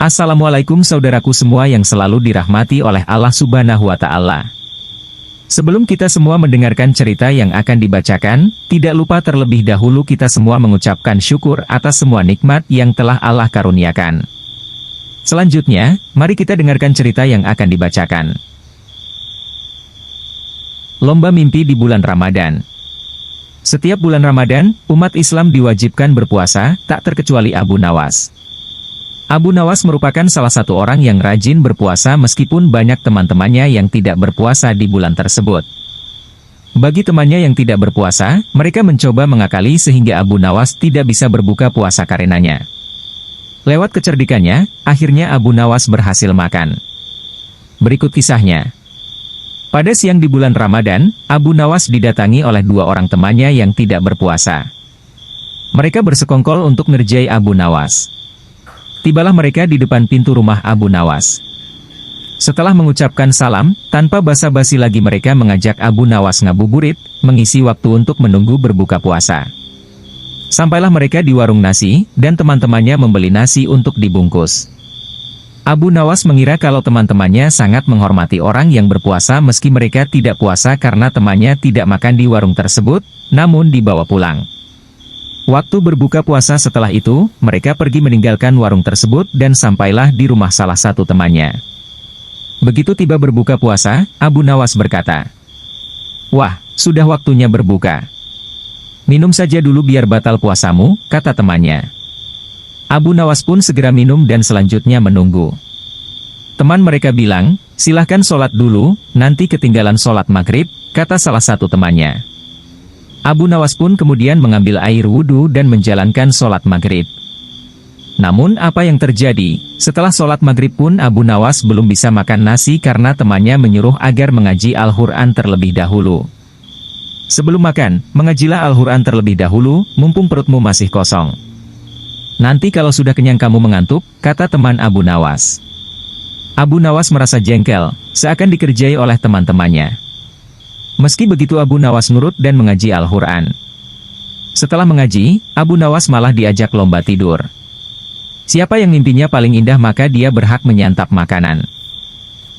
Assalamualaikum saudaraku semua yang selalu dirahmati oleh Allah Subhanahu wa Ta'ala. Sebelum kita semua mendengarkan cerita yang akan dibacakan, tidak lupa terlebih dahulu kita semua mengucapkan syukur atas semua nikmat yang telah Allah karuniakan. Selanjutnya, mari kita dengarkan cerita yang akan dibacakan. Lomba mimpi di bulan Ramadan. Setiap bulan Ramadan, umat Islam diwajibkan berpuasa, tak terkecuali Abu Nawas. Abu Nawas merupakan salah satu orang yang rajin berpuasa meskipun banyak teman-temannya yang tidak berpuasa di bulan tersebut. Bagi temannya yang tidak berpuasa, mereka mencoba mengakali sehingga Abu Nawas tidak bisa berbuka puasa karenanya. Lewat kecerdikannya, akhirnya Abu Nawas berhasil makan. Berikut kisahnya. Pada siang di bulan Ramadan, Abu Nawas didatangi oleh dua orang temannya yang tidak berpuasa. Mereka bersekongkol untuk ngerjai Abu Nawas. Tibalah mereka di depan pintu rumah Abu Nawas. Setelah mengucapkan salam, tanpa basa-basi lagi mereka mengajak Abu Nawas ngabuburit, mengisi waktu untuk menunggu berbuka puasa. Sampailah mereka di warung nasi, dan teman-temannya membeli nasi untuk dibungkus. Abu Nawas mengira kalau teman-temannya sangat menghormati orang yang berpuasa meski mereka tidak puasa karena temannya tidak makan di warung tersebut, namun dibawa pulang. Waktu berbuka puasa setelah itu, mereka pergi meninggalkan warung tersebut dan sampailah di rumah salah satu temannya. Begitu tiba berbuka puasa, Abu Nawas berkata, "Wah, sudah waktunya berbuka. Minum saja dulu biar batal puasamu," kata temannya. Abu Nawas pun segera minum dan selanjutnya menunggu. Teman mereka bilang, "Silahkan sholat dulu, nanti ketinggalan sholat maghrib," kata salah satu temannya. Abu Nawas pun kemudian mengambil air wudhu dan menjalankan sholat maghrib. Namun apa yang terjadi? Setelah sholat maghrib pun Abu Nawas belum bisa makan nasi karena temannya menyuruh agar mengaji Al-Quran terlebih dahulu. Sebelum makan, mengajilah Al-Quran terlebih dahulu, mumpung perutmu masih kosong. Nanti kalau sudah kenyang kamu mengantuk, kata teman Abu Nawas. Abu Nawas merasa jengkel, seakan dikerjai oleh teman-temannya. Meski begitu Abu Nawas nurut dan mengaji Al-Quran. Setelah mengaji, Abu Nawas malah diajak lomba tidur. Siapa yang mimpinya paling indah maka dia berhak menyantap makanan.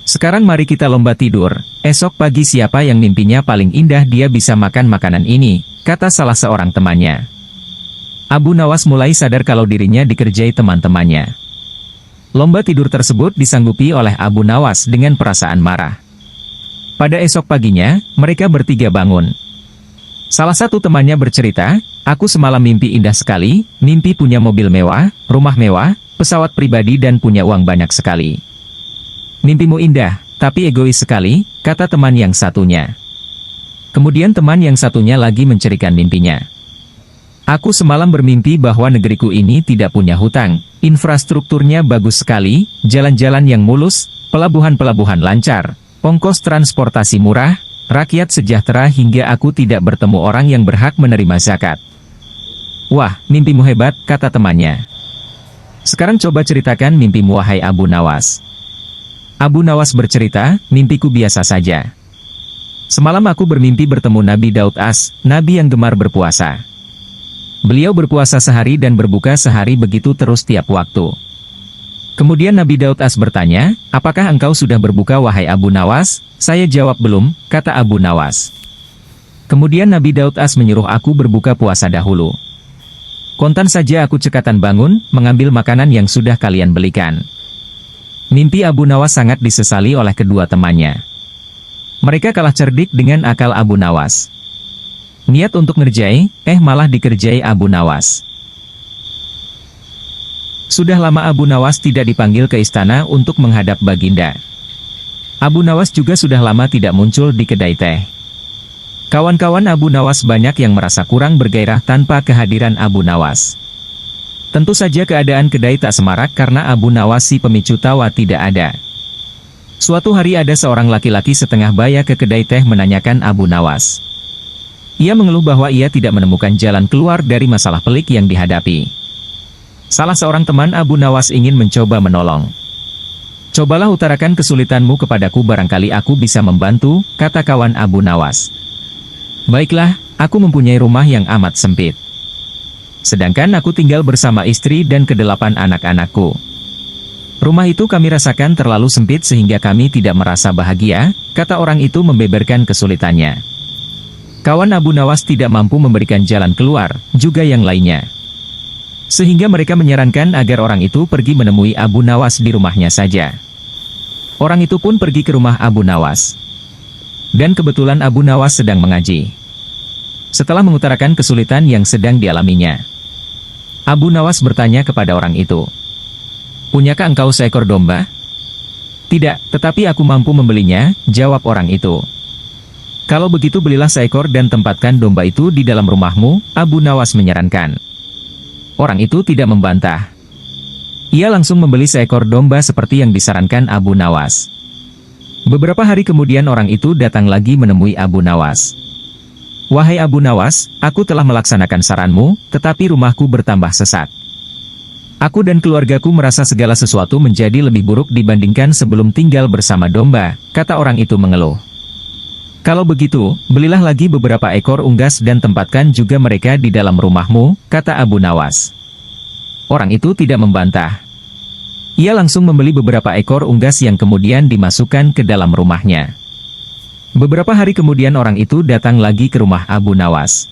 Sekarang mari kita lomba tidur, esok pagi siapa yang mimpinya paling indah dia bisa makan makanan ini, kata salah seorang temannya. Abu Nawas mulai sadar kalau dirinya dikerjai teman-temannya. Lomba tidur tersebut disanggupi oleh Abu Nawas dengan perasaan marah. Pada esok paginya, mereka bertiga bangun. Salah satu temannya bercerita, "Aku semalam mimpi indah sekali, mimpi punya mobil mewah, rumah mewah, pesawat pribadi dan punya uang banyak sekali." "Mimpimu indah, tapi egois sekali," kata teman yang satunya. Kemudian teman yang satunya lagi menceritakan mimpinya. "Aku semalam bermimpi bahwa negeriku ini tidak punya hutang, infrastrukturnya bagus sekali, jalan-jalan yang mulus, pelabuhan-pelabuhan lancar, ongkos transportasi murah, rakyat sejahtera hingga aku tidak bertemu orang yang berhak menerima zakat." "Wah, mimpimu hebat," kata temannya. "Sekarang coba ceritakan mimpimu wahai Abu Nawas." Abu Nawas bercerita, "Mimpiku biasa saja. Semalam aku bermimpi bertemu Nabi Daud Nabi yang gemar berpuasa. Beliau berpuasa sehari dan berbuka sehari begitu terus tiap waktu. Kemudian Nabi Daud bertanya, 'Apakah engkau sudah berbuka wahai Abu Nawas?' Saya jawab belum, kata Abu Nawas. Kemudian Nabi Daud menyuruh aku berbuka puasa dahulu. Kontan saja aku cekatan bangun, mengambil makanan yang sudah kalian belikan." Mimpi Abu Nawas sangat disesali oleh kedua temannya. Mereka kalah cerdik dengan akal Abu Nawas. Niat untuk ngerjai, malah dikerjai Abu Nawas. Sudah lama Abu Nawas tidak dipanggil ke istana untuk menghadap Baginda. Abu Nawas juga sudah lama tidak muncul di kedai teh. Kawan-kawan Abu Nawas banyak yang merasa kurang bergairah tanpa kehadiran Abu Nawas. Tentu saja keadaan kedai tak semarak karena Abu Nawas si pemicu tawa tidak ada. Suatu hari ada seorang laki-laki setengah baya ke kedai teh menanyakan Abu Nawas. Ia mengeluh bahwa ia tidak menemukan jalan keluar dari masalah pelik yang dihadapi. Salah seorang teman Abu Nawas ingin mencoba menolong. "Cobalah utarakan kesulitanmu kepadaku barangkali aku bisa membantu," kata kawan Abu Nawas. "Baiklah, aku mempunyai rumah yang amat sempit. Sedangkan aku tinggal bersama istri dan kedelapan anak-anakku. Rumah itu kami rasakan terlalu sempit sehingga kami tidak merasa bahagia, kata orang itu membeberkan kesulitannya. Kawan Abu Nawas tidak mampu memberikan jalan keluar, juga yang lainnya. Sehingga mereka menyarankan agar orang itu pergi menemui Abu Nawas di rumahnya saja. Orang itu pun pergi ke rumah Abu Nawas. Dan kebetulan Abu Nawas sedang mengaji. Setelah mengutarakan kesulitan yang sedang dialaminya, Abu Nawas bertanya kepada orang itu, "Punyakah engkau seekor domba?" "Tidak, tetapi aku mampu membelinya," jawab orang itu. "Kalau begitu belilah seekor dan tempatkan domba itu di dalam rumahmu," Abu Nawas menyarankan. Orang itu tidak membantah. Ia langsung membeli seekor domba seperti yang disarankan Abu Nawas. Beberapa hari kemudian orang itu datang lagi menemui Abu Nawas. "Wahai Abu Nawas, aku telah melaksanakan saranmu, tetapi rumahku bertambah sesak. Aku dan keluargaku merasa segala sesuatu menjadi lebih buruk dibandingkan sebelum tinggal bersama domba," kata orang itu mengeluh. "Kalau begitu, belilah lagi beberapa ekor unggas dan tempatkan juga mereka di dalam rumahmu," kata Abu Nawas. Orang itu tidak membantah. Ia langsung membeli beberapa ekor unggas yang kemudian dimasukkan ke dalam rumahnya. Beberapa hari kemudian orang itu datang lagi ke rumah Abu Nawas.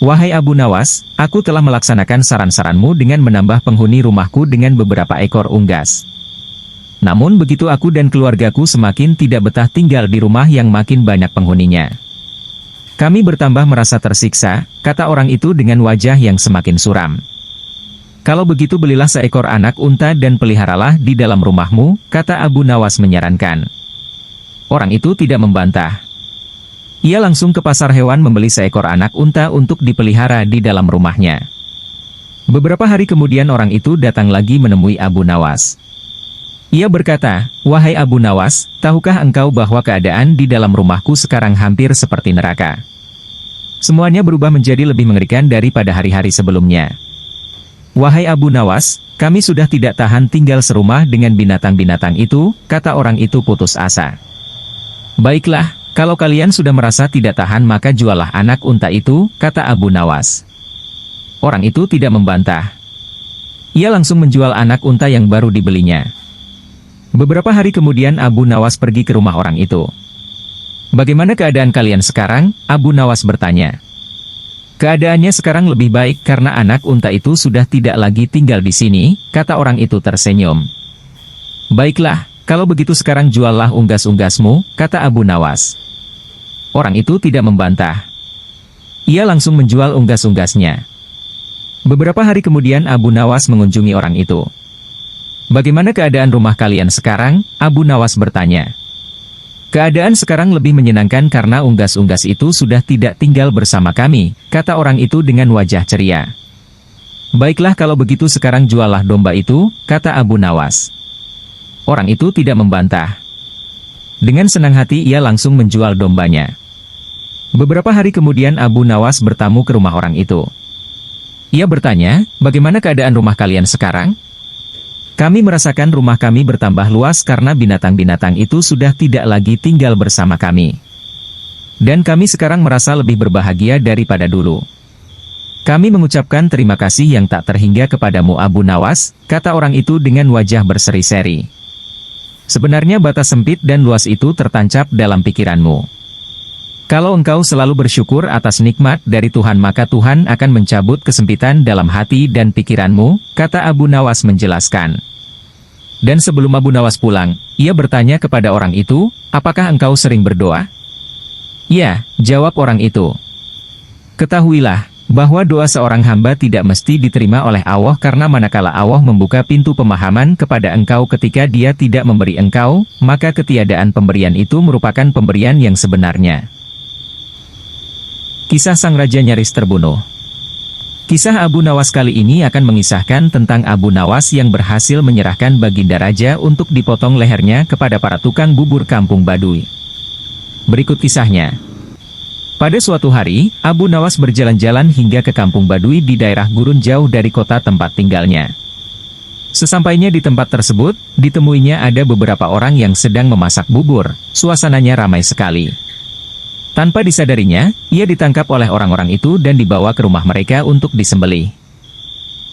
"Wahai Abu Nawas, aku telah melaksanakan saran-saranmu dengan menambah penghuni rumahku dengan beberapa ekor unggas. Namun begitu aku dan keluargaku semakin tidak betah tinggal di rumah yang makin banyak penghuninya. Kami bertambah merasa tersiksa," kata orang itu dengan wajah yang semakin suram. "Kalau begitu belilah seekor anak unta dan peliharalah di dalam rumahmu," kata Abu Nawas menyarankan. Orang itu tidak membantah. Ia langsung ke pasar hewan membeli seekor anak unta untuk dipelihara di dalam rumahnya. Beberapa hari kemudian orang itu datang lagi menemui Abu Nawas. Ia berkata, "Wahai Abu Nawas, tahukah engkau bahwa keadaan di dalam rumahku sekarang hampir seperti neraka? Semuanya berubah menjadi lebih mengerikan daripada hari-hari sebelumnya. Wahai Abu Nawas, kami sudah tidak tahan tinggal serumah dengan binatang-binatang itu," kata orang itu putus asa. "Baiklah, kalau kalian sudah merasa tidak tahan maka jualah anak unta itu," kata Abu Nawas. Orang itu tidak membantah. Ia langsung menjual anak unta yang baru dibelinya. Beberapa hari kemudian Abu Nawas pergi ke rumah orang itu. "Bagaimana keadaan kalian sekarang?" Abu Nawas bertanya. "Keadaannya sekarang lebih baik karena anak unta itu sudah tidak lagi tinggal di sini," kata orang itu tersenyum. "Baiklah, kalau begitu sekarang juallah unggas-unggasmu," kata Abu Nawas. Orang itu tidak membantah. Ia langsung menjual unggas-unggasnya. Beberapa hari kemudian Abu Nawas mengunjungi orang itu. "Bagaimana keadaan rumah kalian sekarang?" Abu Nawas bertanya. "Keadaan sekarang lebih menyenangkan karena unggas-unggas itu sudah tidak tinggal bersama kami," kata orang itu dengan wajah ceria. "Baiklah kalau begitu sekarang juallah domba itu," kata Abu Nawas. Orang itu tidak membantah. Dengan senang hati ia langsung menjual dombanya. Beberapa hari kemudian Abu Nawas bertamu ke rumah orang itu. Ia bertanya, "Bagaimana keadaan rumah kalian sekarang?" "Kami merasakan rumah kami bertambah luas karena binatang-binatang itu sudah tidak lagi tinggal bersama kami. Dan kami sekarang merasa lebih berbahagia daripada dulu. Kami mengucapkan terima kasih yang tak terhingga kepadamu Abu Nawas," kata orang itu dengan wajah berseri-seri. "Sebenarnya batas sempit dan luas itu tertancap dalam pikiranmu. Kalau engkau selalu bersyukur atas nikmat dari Tuhan maka Tuhan akan mencabut kesempitan dalam hati dan pikiranmu," kata Abu Nawas menjelaskan. Dan sebelum Abu Nawas pulang, ia bertanya kepada orang itu, "Apakah engkau sering berdoa?" "Ya," jawab orang itu. "Ketahuilah, bahwa doa seorang hamba tidak mesti diterima oleh Allah karena manakala Allah membuka pintu pemahaman kepada engkau ketika Dia tidak memberi engkau, maka ketiadaan pemberian itu merupakan pemberian yang sebenarnya." Kisah sang raja nyaris terbunuh. Kisah Abu Nawas kali ini akan mengisahkan tentang Abu Nawas yang berhasil menyerahkan baginda raja untuk dipotong lehernya kepada para tukang bubur kampung Baduy. Berikut kisahnya. Pada suatu hari, Abu Nawas berjalan-jalan hingga ke kampung Baduy di daerah gurun jauh dari kota tempat tinggalnya. Sesampainya di tempat tersebut, ditemuinya ada beberapa orang yang sedang memasak bubur. Suasananya ramai sekali. Tanpa disadarinya, ia ditangkap oleh orang-orang itu dan dibawa ke rumah mereka untuk disembelih.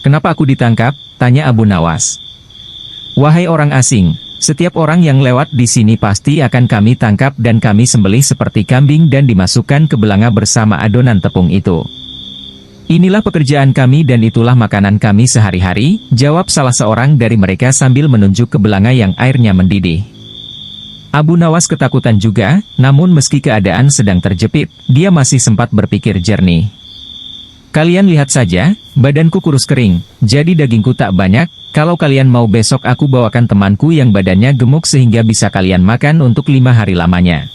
"Kenapa aku ditangkap?" tanya Abu Nawas. Wahai orang asing, setiap orang yang lewat di sini pasti akan kami tangkap dan kami sembelih seperti kambing dan dimasukkan ke belanga bersama adonan tepung itu. Inilah pekerjaan kami dan itulah makanan kami sehari-hari, jawab salah seorang dari mereka sambil menunjuk ke belanga yang airnya mendidih. Abu Nawas ketakutan juga, namun meski keadaan sedang terjepit, dia masih sempat berpikir jernih. Kalian lihat saja, badanku kurus kering, jadi dagingku tak banyak, kalau kalian mau besok aku bawakan temanku yang badannya gemuk sehingga bisa kalian makan untuk 5 hari lamanya.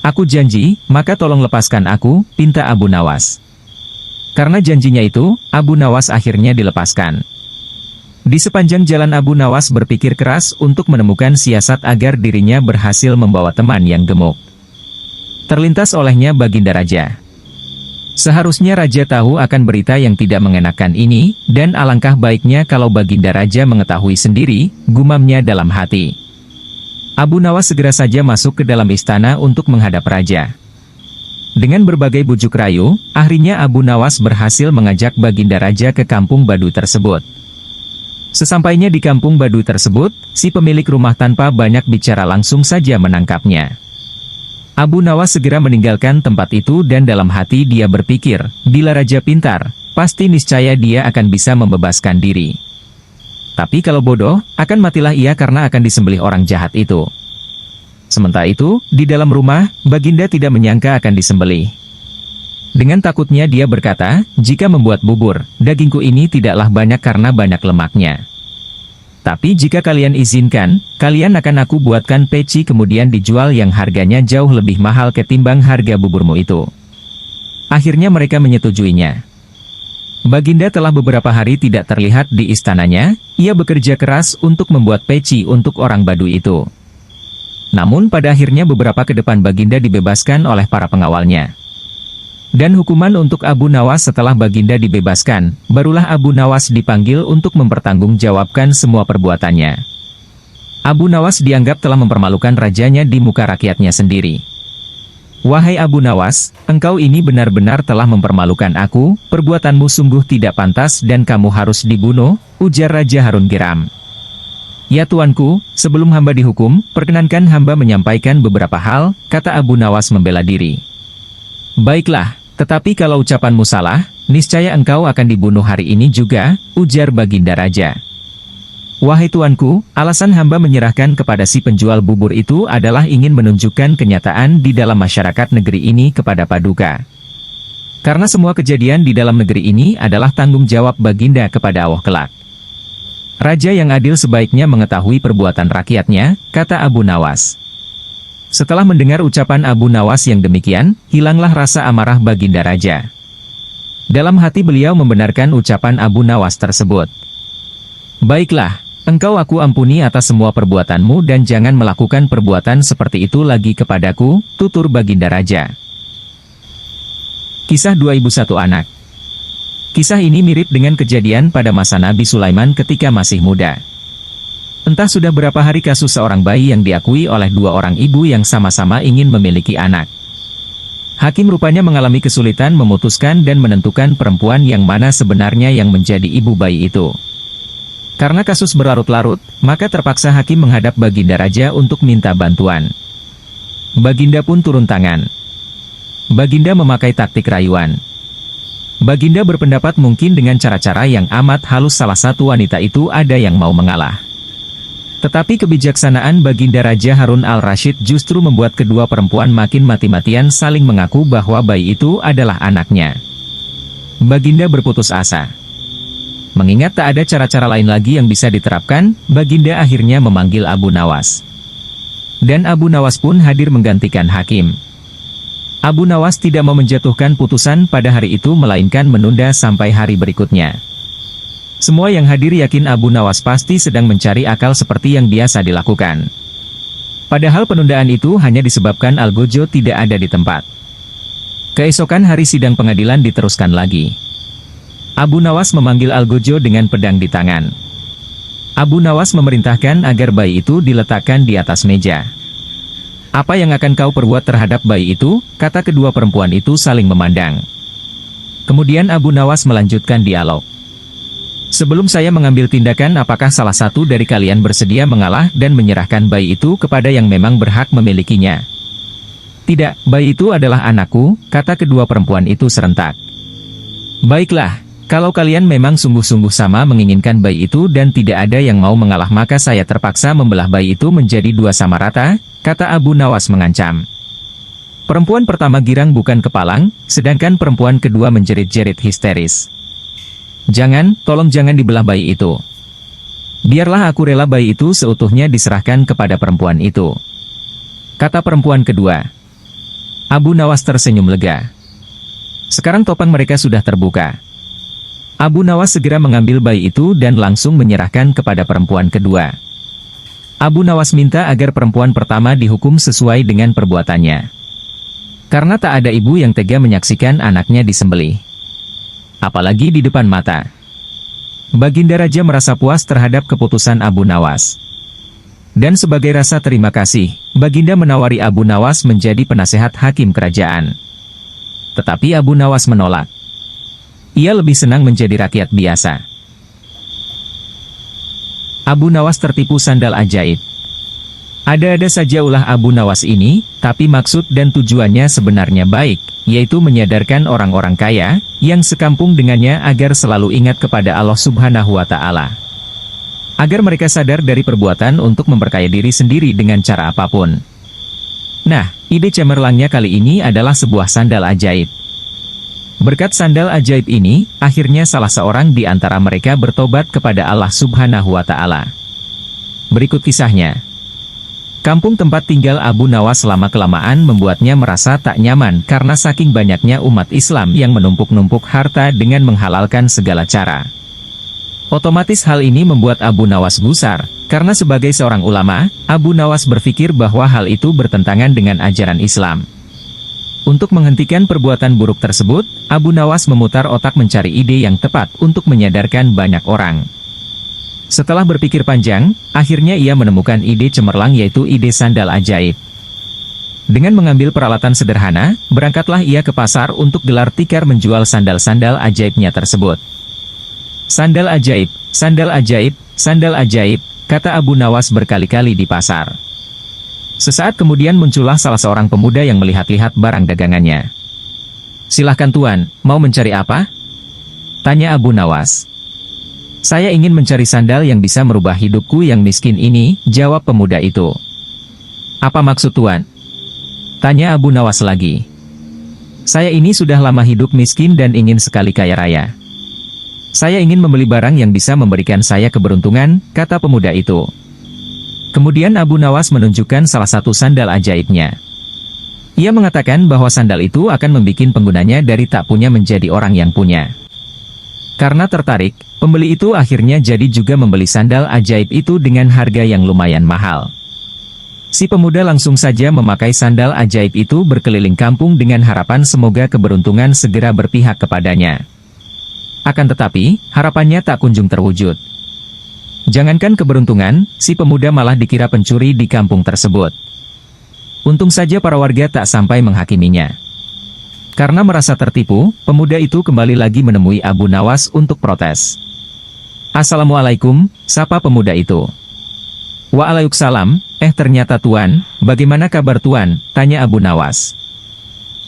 Aku janji, maka tolong lepaskan aku, pinta Abu Nawas. Karena janjinya itu, Abu Nawas akhirnya dilepaskan. Di sepanjang jalan Abu Nawas berpikir keras untuk menemukan siasat agar dirinya berhasil membawa teman yang gemuk. Terlintas olehnya Baginda Raja. Seharusnya Raja tahu akan berita yang tidak mengenakan ini, dan alangkah baiknya kalau Baginda Raja mengetahui sendiri, gumamnya dalam hati. Abu Nawas segera saja masuk ke dalam istana untuk menghadap Raja. Dengan berbagai bujuk rayu, akhirnya Abu Nawas berhasil mengajak Baginda Raja ke kampung Badu tersebut. Sesampainya di kampung Badu tersebut, si pemilik rumah tanpa banyak bicara langsung saja menangkapnya. Abu Nawas segera meninggalkan tempat itu dan dalam hati dia berpikir, bila Raja pintar, pasti niscaya dia akan bisa membebaskan diri. Tapi kalau bodoh, akan matilah ia karena akan disembelih orang jahat itu. Sementara itu, di dalam rumah, Baginda tidak menyangka akan disembelih. Dengan takutnya dia berkata, jika membuat bubur, dagingku ini tidaklah banyak karena banyak lemaknya. Tapi jika kalian izinkan, kalian akan aku buatkan peci kemudian dijual yang harganya jauh lebih mahal ketimbang harga buburmu itu. Akhirnya mereka menyetujuinya. Baginda telah beberapa hari tidak terlihat di istananya, ia bekerja keras untuk membuat peci untuk orang Badu itu. Namun pada akhirnya beberapa ke depan Baginda dibebaskan oleh para pengawalnya. Dan hukuman untuk Abu Nawas setelah Baginda dibebaskan, barulah Abu Nawas dipanggil untuk mempertanggungjawabkan semua perbuatannya. Abu Nawas dianggap telah mempermalukan rajanya di muka rakyatnya sendiri. Wahai Abu Nawas, engkau ini benar-benar telah mempermalukan aku, perbuatanmu sungguh tidak pantas dan kamu harus dibunuh, ujar Raja Harun geram. Ya tuanku, sebelum hamba dihukum, perkenankan hamba menyampaikan beberapa hal, kata Abu Nawas membela diri. Baiklah, tetapi kalau ucapanmu salah, niscaya engkau akan dibunuh hari ini juga, ujar Baginda Raja. Wahai tuanku, alasan hamba menyerahkan kepada si penjual bubur itu adalah ingin menunjukkan kenyataan di dalam masyarakat negeri ini kepada Paduka. Karena semua kejadian di dalam negeri ini adalah tanggung jawab Baginda kepada Allah kelak. Raja yang adil sebaiknya mengetahui perbuatan rakyatnya, kata Abu Nawas. Setelah mendengar ucapan Abu Nawas yang demikian, hilanglah rasa amarah Baginda Raja. Dalam hati beliau membenarkan ucapan Abu Nawas tersebut. Baiklah, engkau aku ampuni atas semua perbuatanmu dan jangan melakukan perbuatan seperti itu lagi kepadaku, tutur Baginda Raja. Kisah 2 Ibu Satu Anak. Kisah ini mirip dengan kejadian pada masa Nabi Sulaiman ketika masih muda. Entah sudah berapa hari kasus seorang bayi yang diakui oleh 2 orang ibu yang sama-sama ingin memiliki anak. Hakim rupanya mengalami kesulitan memutuskan dan menentukan perempuan yang mana sebenarnya yang menjadi ibu bayi itu. Karena kasus berlarut-larut, maka terpaksa hakim menghadap Baginda Raja untuk minta bantuan. Baginda pun turun tangan. Baginda memakai taktik rayuan. Baginda berpendapat mungkin dengan cara-cara yang amat halus salah satu wanita itu ada yang mau mengalah. Tetapi kebijaksanaan Baginda Raja Harun al-Rasyid justru membuat kedua perempuan makin mati-matian saling mengaku bahwa bayi itu adalah anaknya. Baginda berputus asa. Mengingat tak ada cara-cara lain lagi yang bisa diterapkan, Baginda akhirnya memanggil Abu Nawas. Dan Abu Nawas pun hadir menggantikan hakim. Abu Nawas tidak mau menjatuhkan putusan pada hari itu melainkan menunda sampai hari berikutnya. Semua yang hadir yakin Abu Nawas pasti sedang mencari akal seperti yang biasa dilakukan. Padahal penundaan itu hanya disebabkan Algojo tidak ada di tempat. Keesokan hari sidang pengadilan diteruskan lagi. Abu Nawas memanggil Algojo dengan pedang di tangan. Abu Nawas memerintahkan agar bayi itu diletakkan di atas meja. Apa yang akan kau perbuat terhadap bayi itu? Kata kedua perempuan itu saling memandang. Kemudian Abu Nawas melanjutkan dialog. Sebelum saya mengambil tindakan, apakah salah satu dari kalian bersedia mengalah dan menyerahkan bayi itu kepada yang memang berhak memilikinya? Tidak, bayi itu adalah anakku, kata kedua perempuan itu serentak. Baiklah, kalau kalian memang sungguh-sungguh sama menginginkan bayi itu dan tidak ada yang mau mengalah, maka saya terpaksa membelah bayi itu menjadi dua sama rata, kata Abu Nawas mengancam. Perempuan pertama girang bukan kepalang, sedangkan perempuan kedua menjerit-jerit histeris. Jangan, tolong jangan dibelah bayi itu. Biarlah aku rela bayi itu seutuhnya diserahkan kepada perempuan itu, kata perempuan kedua. Abu Nawas tersenyum lega. Sekarang topeng mereka sudah terbuka. Abu Nawas segera mengambil bayi itu dan langsung menyerahkan kepada perempuan kedua. Abu Nawas minta agar perempuan pertama dihukum sesuai dengan perbuatannya, karena tak ada ibu yang tega menyaksikan anaknya disembelih, apalagi di depan mata. Baginda Raja merasa puas terhadap keputusan Abu Nawas. Dan sebagai rasa terima kasih, Baginda menawari Abu Nawas menjadi penasehat hakim kerajaan. Tetapi Abu Nawas menolak. Ia lebih senang menjadi rakyat biasa. Abu Nawas tertipu sandal ajaib. Ada-ada saja ulah Abu Nawas ini, tapi maksud dan tujuannya sebenarnya baik, yaitu menyadarkan orang-orang kaya, yang sekampung dengannya agar selalu ingat kepada Allah Subhanahu wa Ta'ala. Agar mereka sadar dari perbuatan untuk memperkaya diri sendiri dengan cara apapun. Nah, ide cemerlangnya kali ini adalah sebuah sandal ajaib. Berkat sandal ajaib ini, akhirnya salah seorang di antara mereka bertobat kepada Allah Subhanahu wa Ta'ala. Berikut kisahnya. Kampung tempat tinggal Abu Nawas lama-kelamaan membuatnya merasa tak nyaman karena saking banyaknya umat Islam yang menumpuk-numpuk harta dengan menghalalkan segala cara. Otomatis hal ini membuat Abu Nawas gusar, karena sebagai seorang ulama, Abu Nawas berpikir bahwa hal itu bertentangan dengan ajaran Islam. Untuk menghentikan perbuatan buruk tersebut, Abu Nawas memutar otak mencari ide yang tepat untuk menyadarkan banyak orang. Setelah berpikir panjang, akhirnya ia menemukan ide cemerlang, yaitu ide sandal ajaib. Dengan mengambil peralatan sederhana, berangkatlah ia ke pasar untuk gelar tikar menjual sandal-sandal ajaibnya tersebut. Sandal ajaib, sandal ajaib, sandal ajaib, kata Abu Nawas berkali-kali di pasar. Sesaat kemudian muncullah salah seorang pemuda yang melihat-lihat barang dagangannya. Silahkan tuan, mau mencari apa? Tanya Abu Nawas. Saya ingin mencari sandal yang bisa merubah hidupku yang miskin ini, jawab pemuda itu. Apa maksud tuan? Tanya Abu Nawas lagi. Saya ini sudah lama hidup miskin dan ingin sekali kaya raya. Saya ingin membeli barang yang bisa memberikan saya keberuntungan, kata pemuda itu. Kemudian Abu Nawas menunjukkan salah satu sandal ajaibnya. Ia mengatakan bahwa sandal itu akan membuat penggunanya dari tak punya menjadi orang yang punya. Karena tertarik, pembeli itu akhirnya jadi juga membeli sandal ajaib itu dengan harga yang lumayan mahal. Si pemuda langsung saja memakai sandal ajaib itu berkeliling kampung dengan harapan semoga keberuntungan segera berpihak kepadanya. Akan tetapi, harapannya tak kunjung terwujud. Jangankan keberuntungan, si pemuda malah dikira pencuri di kampung tersebut. Untung saja para warga tak sampai menghakiminya. Karena merasa tertipu, pemuda itu kembali lagi menemui Abu Nawas untuk protes. Assalamualaikum, sapa pemuda itu. Waalaikumsalam, ternyata tuan, bagaimana kabar tuan? Tanya Abu Nawas.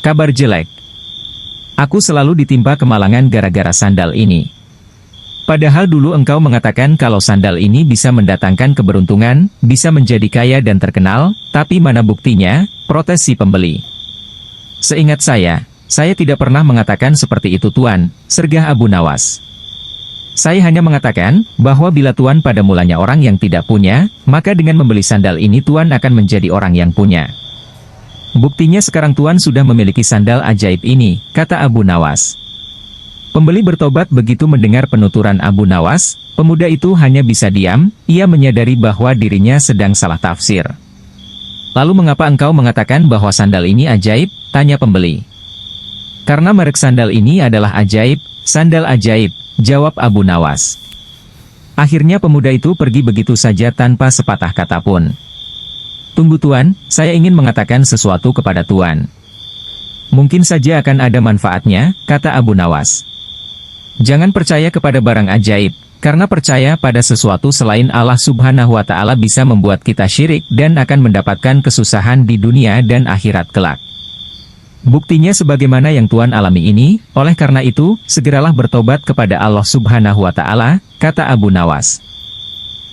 Kabar jelek. Aku selalu ditimpa kemalangan gara-gara sandal ini. Padahal dulu engkau mengatakan kalau sandal ini bisa mendatangkan keberuntungan, bisa menjadi kaya dan terkenal, tapi mana buktinya? Protes si pembeli. Seingat saya tidak pernah mengatakan seperti itu tuan, sergah Abu Nawas. Saya hanya mengatakan, bahwa bila tuan pada mulanya orang yang tidak punya, maka dengan membeli sandal ini tuan akan menjadi orang yang punya. Buktinya sekarang tuan sudah memiliki sandal ajaib ini, kata Abu Nawas. Pembeli bertobat begitu mendengar penuturan Abu Nawas, pemuda itu hanya bisa diam, ia menyadari bahwa dirinya sedang salah tafsir. Lalu mengapa engkau mengatakan bahwa sandal ini ajaib? Tanya pembeli. Karena merek sandal ini adalah ajaib, sandal ajaib, jawab Abu Nawas. Akhirnya pemuda itu pergi begitu saja tanpa sepatah kata pun. Tunggu tuan, saya ingin mengatakan sesuatu kepada tuan. Mungkin saja akan ada manfaatnya, kata Abu Nawas. Jangan percaya kepada barang ajaib, Karena percaya pada sesuatu selain Allah Subhanahu wa Ta'ala bisa membuat kita syirik dan akan mendapatkan kesusahan di dunia dan akhirat kelak. Buktinya sebagaimana yang Tuhan alami ini, oleh karena itu, segeralah bertobat kepada Allah Subhanahu wa Ta'ala, kata Abu Nawas.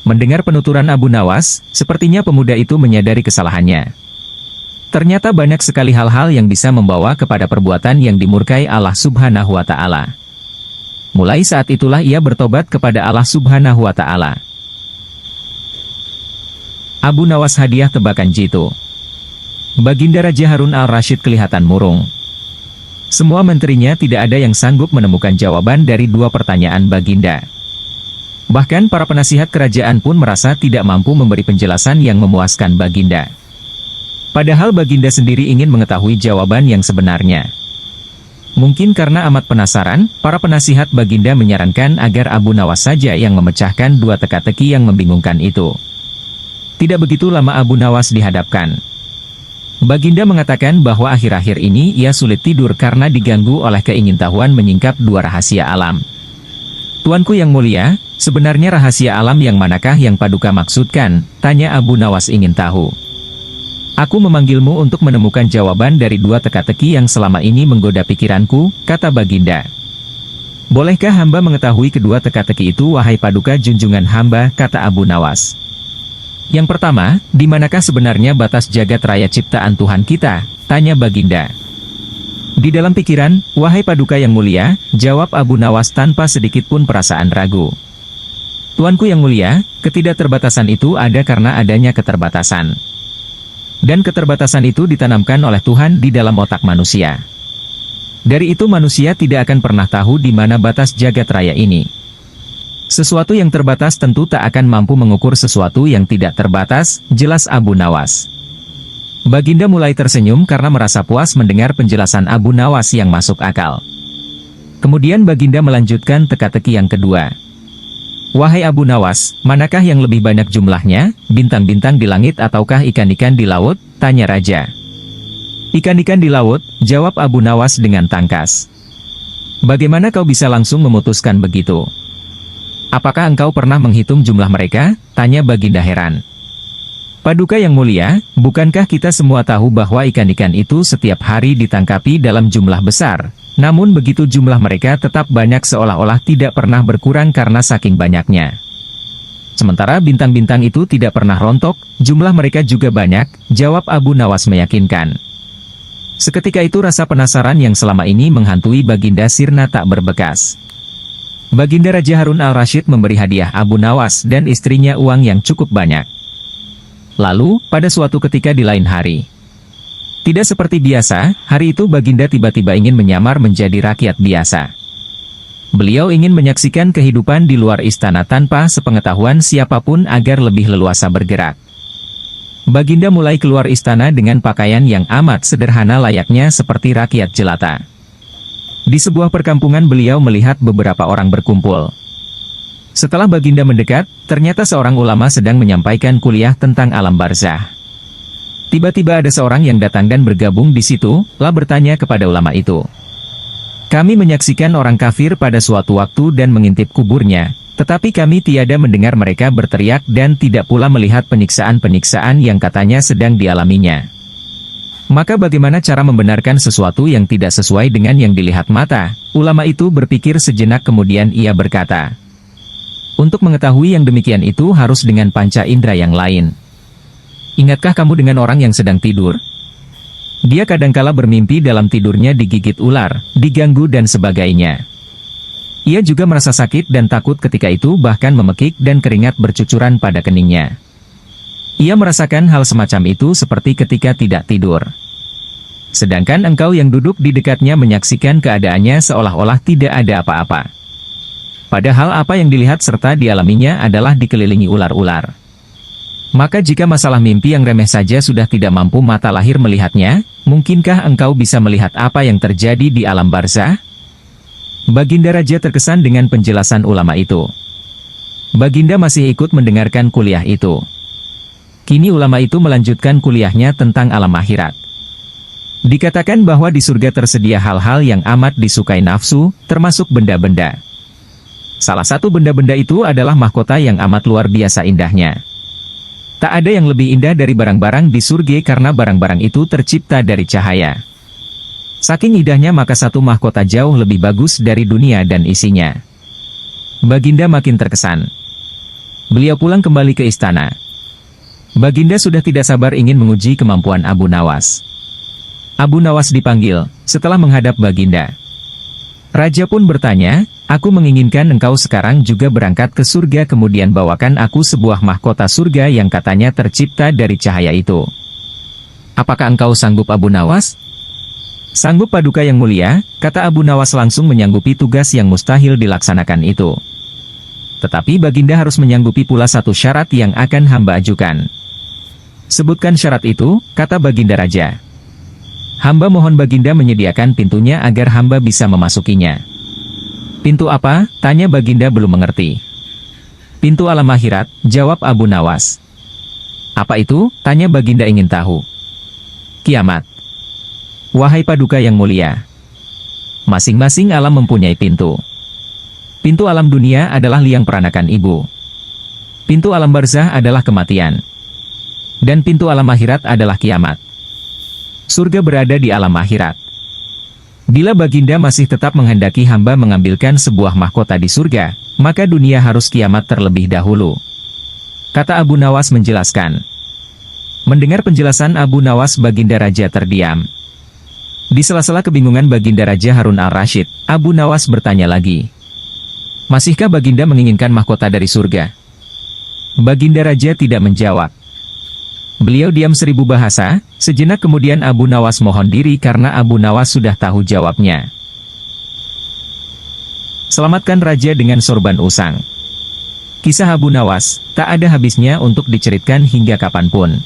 Mendengar penuturan Abu Nawas, sepertinya pemuda itu menyadari kesalahannya. Ternyata banyak sekali hal-hal yang bisa membawa kepada perbuatan yang dimurkai Allah Subhanahu wa Ta'ala. Mulai saat itulah ia bertobat kepada Allah Subhanahu wa Ta'ala. Abu Nawas hadiah tebakan jitu. Baginda Raja Harun al-Rasyid kelihatan murung. Semua menterinya tidak ada yang sanggup menemukan jawaban dari dua pertanyaan Baginda. Bahkan para penasihat kerajaan pun merasa tidak mampu memberi penjelasan yang memuaskan Baginda. Padahal Baginda sendiri ingin mengetahui jawaban yang sebenarnya. Mungkin karena amat penasaran, para penasihat Baginda menyarankan agar Abu Nawas saja yang memecahkan dua teka-teki yang membingungkan itu. Tidak begitu lama Abu Nawas dihadapkan. Baginda mengatakan bahwa akhir-akhir ini ia sulit tidur karena diganggu oleh keingintahuan menyingkap dua rahasia alam. Tuanku yang mulia, sebenarnya rahasia alam yang manakah yang Paduka maksudkan? Tanya Abu Nawas ingin tahu. Aku memanggilmu untuk menemukan jawaban dari dua teka-teki yang selama ini menggoda pikiranku, kata Baginda. Bolehkah hamba mengetahui kedua teka-teki itu wahai Paduka junjungan hamba, kata Abu Nawas. Yang pertama, di manakah sebenarnya batas jagat raya ciptaan Tuhan kita? Tanya Baginda. Di dalam pikiran, wahai Paduka yang mulia, jawab Abu Nawas tanpa sedikit pun perasaan ragu. Tuanku yang mulia, ketidakterbatasan itu ada karena adanya keterbatasan. Dan keterbatasan itu ditanamkan oleh Tuhan di dalam otak manusia. Dari itu manusia tidak akan pernah tahu di mana batas jagat raya ini. Sesuatu yang terbatas tentu tak akan mampu mengukur sesuatu yang tidak terbatas, jelas Abu Nawas. Baginda mulai tersenyum karena merasa puas mendengar penjelasan Abu Nawas yang masuk akal. Kemudian Baginda melanjutkan teka-teki yang kedua. Wahai Abu Nawas, manakah yang lebih banyak jumlahnya, bintang-bintang di langit ataukah ikan-ikan di laut? Tanya Raja. Ikan-ikan di laut, jawab Abu Nawas dengan tangkas. Bagaimana kau bisa langsung memutuskan begitu? Apakah engkau pernah menghitung jumlah mereka? Tanya Baginda heran. Paduka yang mulia, bukankah kita semua tahu bahwa ikan-ikan itu setiap hari ditangkapi dalam jumlah besar? Namun begitu jumlah mereka tetap banyak seolah-olah tidak pernah berkurang karena saking banyaknya. Sementara bintang-bintang itu tidak pernah rontok, jumlah mereka juga banyak, jawab Abu Nawas meyakinkan. Seketika itu rasa penasaran yang selama ini menghantui Baginda sirna tak berbekas. Baginda Raja Harun al-Rasyid memberi hadiah Abu Nawas dan istrinya uang yang cukup banyak. Lalu, pada suatu ketika di lain hari. Tidak seperti biasa, hari itu Baginda tiba-tiba ingin menyamar menjadi rakyat biasa. Beliau ingin menyaksikan kehidupan di luar istana tanpa sepengetahuan siapapun agar lebih leluasa bergerak. Baginda mulai keluar istana dengan pakaian yang amat sederhana layaknya seperti rakyat jelata. Di sebuah perkampungan beliau melihat beberapa orang berkumpul. Setelah Baginda mendekat, ternyata seorang ulama sedang menyampaikan kuliah tentang alam barzah. Tiba-tiba ada seorang yang datang dan bergabung di situ, lalu bertanya kepada ulama itu. Kami menyaksikan orang kafir pada suatu waktu dan mengintip kuburnya, tetapi kami tiada mendengar mereka berteriak dan tidak pula melihat penyiksaan-penyiksaan yang katanya sedang dialaminya. Maka bagaimana cara membenarkan sesuatu yang tidak sesuai dengan yang dilihat mata? Ulama itu berpikir sejenak kemudian ia berkata, untuk mengetahui yang demikian itu harus dengan panca indera yang lain. Ingatkah kamu dengan orang yang sedang tidur? Dia kadangkala bermimpi dalam tidurnya digigit ular, diganggu dan sebagainya. Ia juga merasa sakit dan takut ketika itu bahkan memekik dan keringat bercucuran pada keningnya. Ia merasakan hal semacam itu seperti ketika tidak tidur. Sedangkan engkau yang duduk di dekatnya menyaksikan keadaannya seolah-olah tidak ada apa-apa. Padahal apa yang dilihat serta dialaminya adalah dikelilingi ular-ular. Maka jika masalah mimpi yang remeh saja sudah tidak mampu mata lahir melihatnya, mungkinkah engkau bisa melihat apa yang terjadi di alam barzah? Baginda Raja terkesan dengan penjelasan ulama itu. Baginda masih ikut mendengarkan kuliah itu. Kini ulama itu melanjutkan kuliahnya tentang alam akhirat. Dikatakan bahwa di surga tersedia hal-hal yang amat disukai nafsu, termasuk benda-benda. Salah satu benda-benda itu adalah mahkota yang amat luar biasa indahnya. Tak ada yang lebih indah dari barang-barang di surga karena barang-barang itu tercipta dari cahaya. Saking indahnya maka satu mahkota jauh lebih bagus dari dunia dan isinya. Baginda makin terkesan. Beliau pulang kembali ke istana. Baginda sudah tidak sabar ingin menguji kemampuan Abu Nawas. Abu Nawas dipanggil, setelah menghadap Baginda. Raja pun bertanya, aku menginginkan engkau sekarang juga berangkat ke surga kemudian bawakan aku sebuah mahkota surga yang katanya tercipta dari cahaya itu. Apakah engkau sanggup Abu Nawas? Sanggup Paduka yang mulia, kata Abu Nawas langsung menyanggupi tugas yang mustahil dilaksanakan itu. Tetapi Baginda harus menyanggupi pula satu syarat yang akan hamba ajukan. Sebutkan syarat itu, kata Baginda Raja. Hamba mohon Baginda menyediakan pintunya agar hamba bisa memasukinya. Pintu apa? Tanya Baginda belum mengerti. Pintu alam akhirat, jawab Abu Nawas. Apa itu? Tanya Baginda ingin tahu. Kiamat. Wahai Paduka yang mulia. Masing-masing alam mempunyai pintu. Pintu alam dunia adalah liang peranakan ibu. Pintu alam barzah adalah kematian. Dan pintu alam akhirat adalah kiamat. Surga berada di alam akhirat. Bila Baginda masih tetap menghendaki hamba mengambilkan sebuah mahkota di surga, maka dunia harus kiamat terlebih dahulu. Kata Abu Nawas menjelaskan. Mendengar penjelasan Abu Nawas Baginda Raja terdiam. Di sela-sela kebingungan Baginda Raja Harun al-Rasyid, Abu Nawas bertanya lagi. Masihkah Baginda menginginkan mahkota dari surga? Baginda Raja tidak menjawab. Beliau diam 1000 bahasa, sejenak kemudian Abu Nawas mohon diri karena Abu Nawas sudah tahu jawabnya. Selamatkan Raja dengan sorban usang. Kisah Abu Nawas, tak ada habisnya untuk diceritakan hingga kapanpun.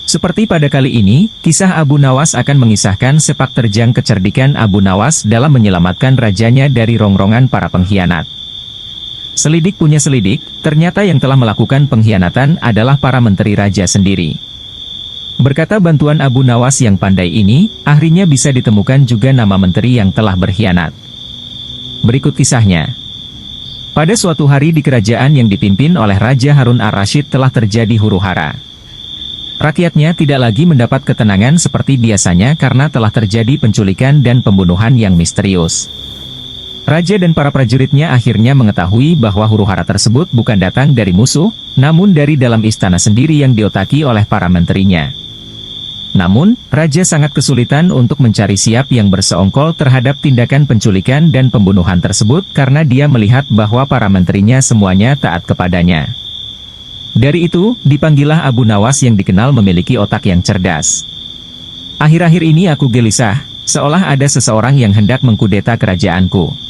Seperti pada kali ini, kisah Abu Nawas akan mengisahkan sepak terjang kecerdikan Abu Nawas dalam menyelamatkan rajanya dari rongrongan para pengkhianat. Selidik punya selidik, ternyata yang telah melakukan pengkhianatan adalah para menteri raja sendiri. Berkata bantuan Abu Nawas yang pandai ini, akhirnya bisa ditemukan juga nama menteri yang telah berkhianat. Berikut kisahnya. Pada suatu hari di kerajaan yang dipimpin oleh Raja Harun al-Rasyid telah terjadi huru-hara. Rakyatnya tidak lagi mendapat ketenangan seperti biasanya karena telah terjadi penculikan dan pembunuhan yang misterius. Raja dan para prajuritnya akhirnya mengetahui bahwa huru-hara tersebut bukan datang dari musuh, namun dari dalam istana sendiri yang diotaki oleh para menterinya. Namun, Raja sangat kesulitan untuk mencari siap yang berseongkol terhadap tindakan penculikan dan pembunuhan tersebut karena dia melihat bahwa para menterinya semuanya taat kepadanya. Dari itu, dipanggillah Abu Nawas yang dikenal memiliki otak yang cerdas. Akhir-akhir ini aku gelisah, seolah ada seseorang yang hendak mengkudeta kerajaanku.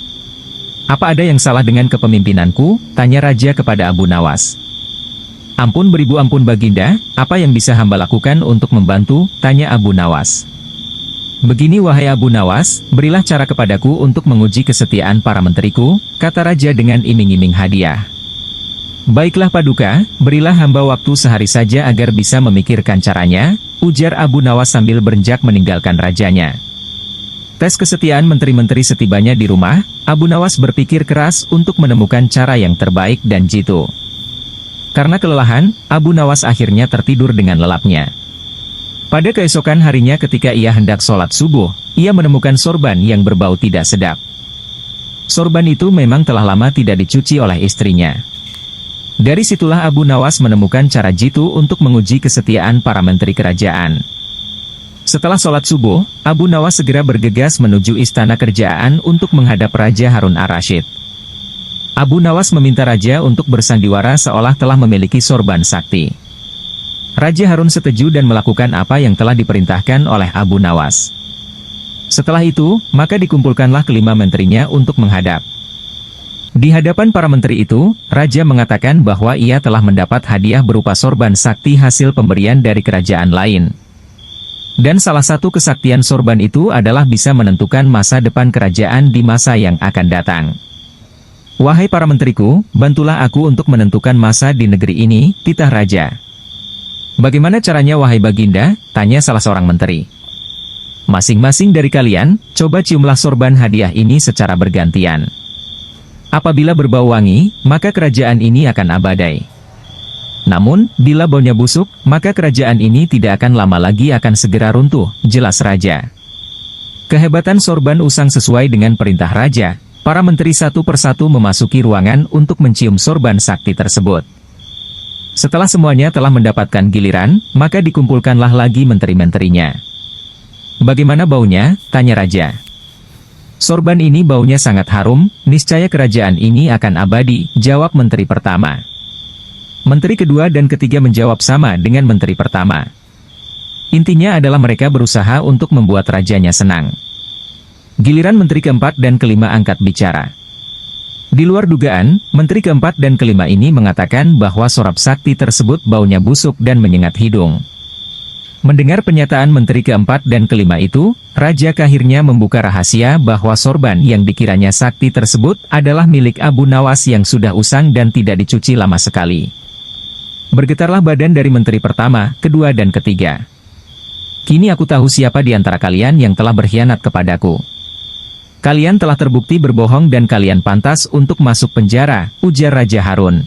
Apa ada yang salah dengan kepemimpinanku? Tanya Raja kepada Abu Nawas. Ampun beribu ampun Baginda, apa yang bisa hamba lakukan untuk membantu? Tanya Abu Nawas. Begini wahai Abu Nawas, berilah cara kepadaku untuk menguji kesetiaan para menteriku, kata Raja dengan iming-iming hadiah. Baiklah Paduka, berilah hamba waktu sehari saja agar bisa memikirkan caranya, ujar Abu Nawas sambil berenjak meninggalkan rajanya. Tes kesetiaan menteri-menteri setibanya di rumah, Abu Nawas berpikir keras untuk menemukan cara yang terbaik dan jitu. Karena kelelahan, Abu Nawas akhirnya tertidur dengan lelapnya. Pada keesokan harinya ketika ia hendak sholat subuh, ia menemukan sorban yang berbau tidak sedap. Sorban itu memang telah lama tidak dicuci oleh istrinya. Dari situlah Abu Nawas menemukan cara jitu untuk menguji kesetiaan para menteri kerajaan. Setelah sholat subuh, Abu Nawas segera bergegas menuju istana kerajaan untuk menghadap Raja Harun al-Rasyid. Abu Nawas meminta Raja untuk bersandiwara seolah telah memiliki sorban sakti. Raja Harun setuju dan melakukan apa yang telah diperintahkan oleh Abu Nawas. Setelah itu, maka dikumpulkanlah kelima menterinya untuk menghadap. Di hadapan para menteri itu, Raja mengatakan bahwa ia telah mendapat hadiah berupa sorban sakti hasil pemberian dari kerajaan lain. Dan salah satu kesaktian sorban itu adalah bisa menentukan masa depan kerajaan di masa yang akan datang. Wahai para menteriku, bantulah aku untuk menentukan masa di negeri ini, titah Raja. Bagaimana caranya wahai Baginda? Tanya salah seorang menteri. Masing-masing dari kalian, coba ciumlah sorban hadiah ini secara bergantian. Apabila berbau wangi, maka kerajaan ini akan abadi. Namun, bila baunya busuk, maka kerajaan ini tidak akan lama lagi akan segera runtuh, jelas raja. Kehebatan sorban usang sesuai dengan perintah raja, para menteri satu persatu memasuki ruangan untuk mencium sorban sakti tersebut. Setelah semuanya telah mendapatkan giliran, maka dikumpulkanlah lagi menteri-menterinya. Bagaimana baunya? Tanya raja. Sorban ini baunya sangat harum, niscaya kerajaan ini akan abadi, jawab menteri pertama. Menteri kedua dan ketiga menjawab sama dengan menteri pertama. Intinya adalah mereka berusaha untuk membuat rajanya senang. Giliran menteri keempat dan kelima angkat bicara. Di luar dugaan, menteri keempat dan kelima ini mengatakan bahwa sorab sakti tersebut baunya busuk dan menyengat hidung. Mendengar pernyataan menteri keempat dan kelima itu, raja akhirnya membuka rahasia bahwa sorban yang dikiranya sakti tersebut adalah milik Abu Nawas yang sudah usang dan tidak dicuci lama sekali. Bergetarlah badan dari menteri pertama, kedua dan ketiga. Kini aku tahu siapa di antara kalian yang telah berkhianat kepadaku. Kalian telah terbukti berbohong dan kalian pantas untuk masuk penjara, ujar Raja Harun.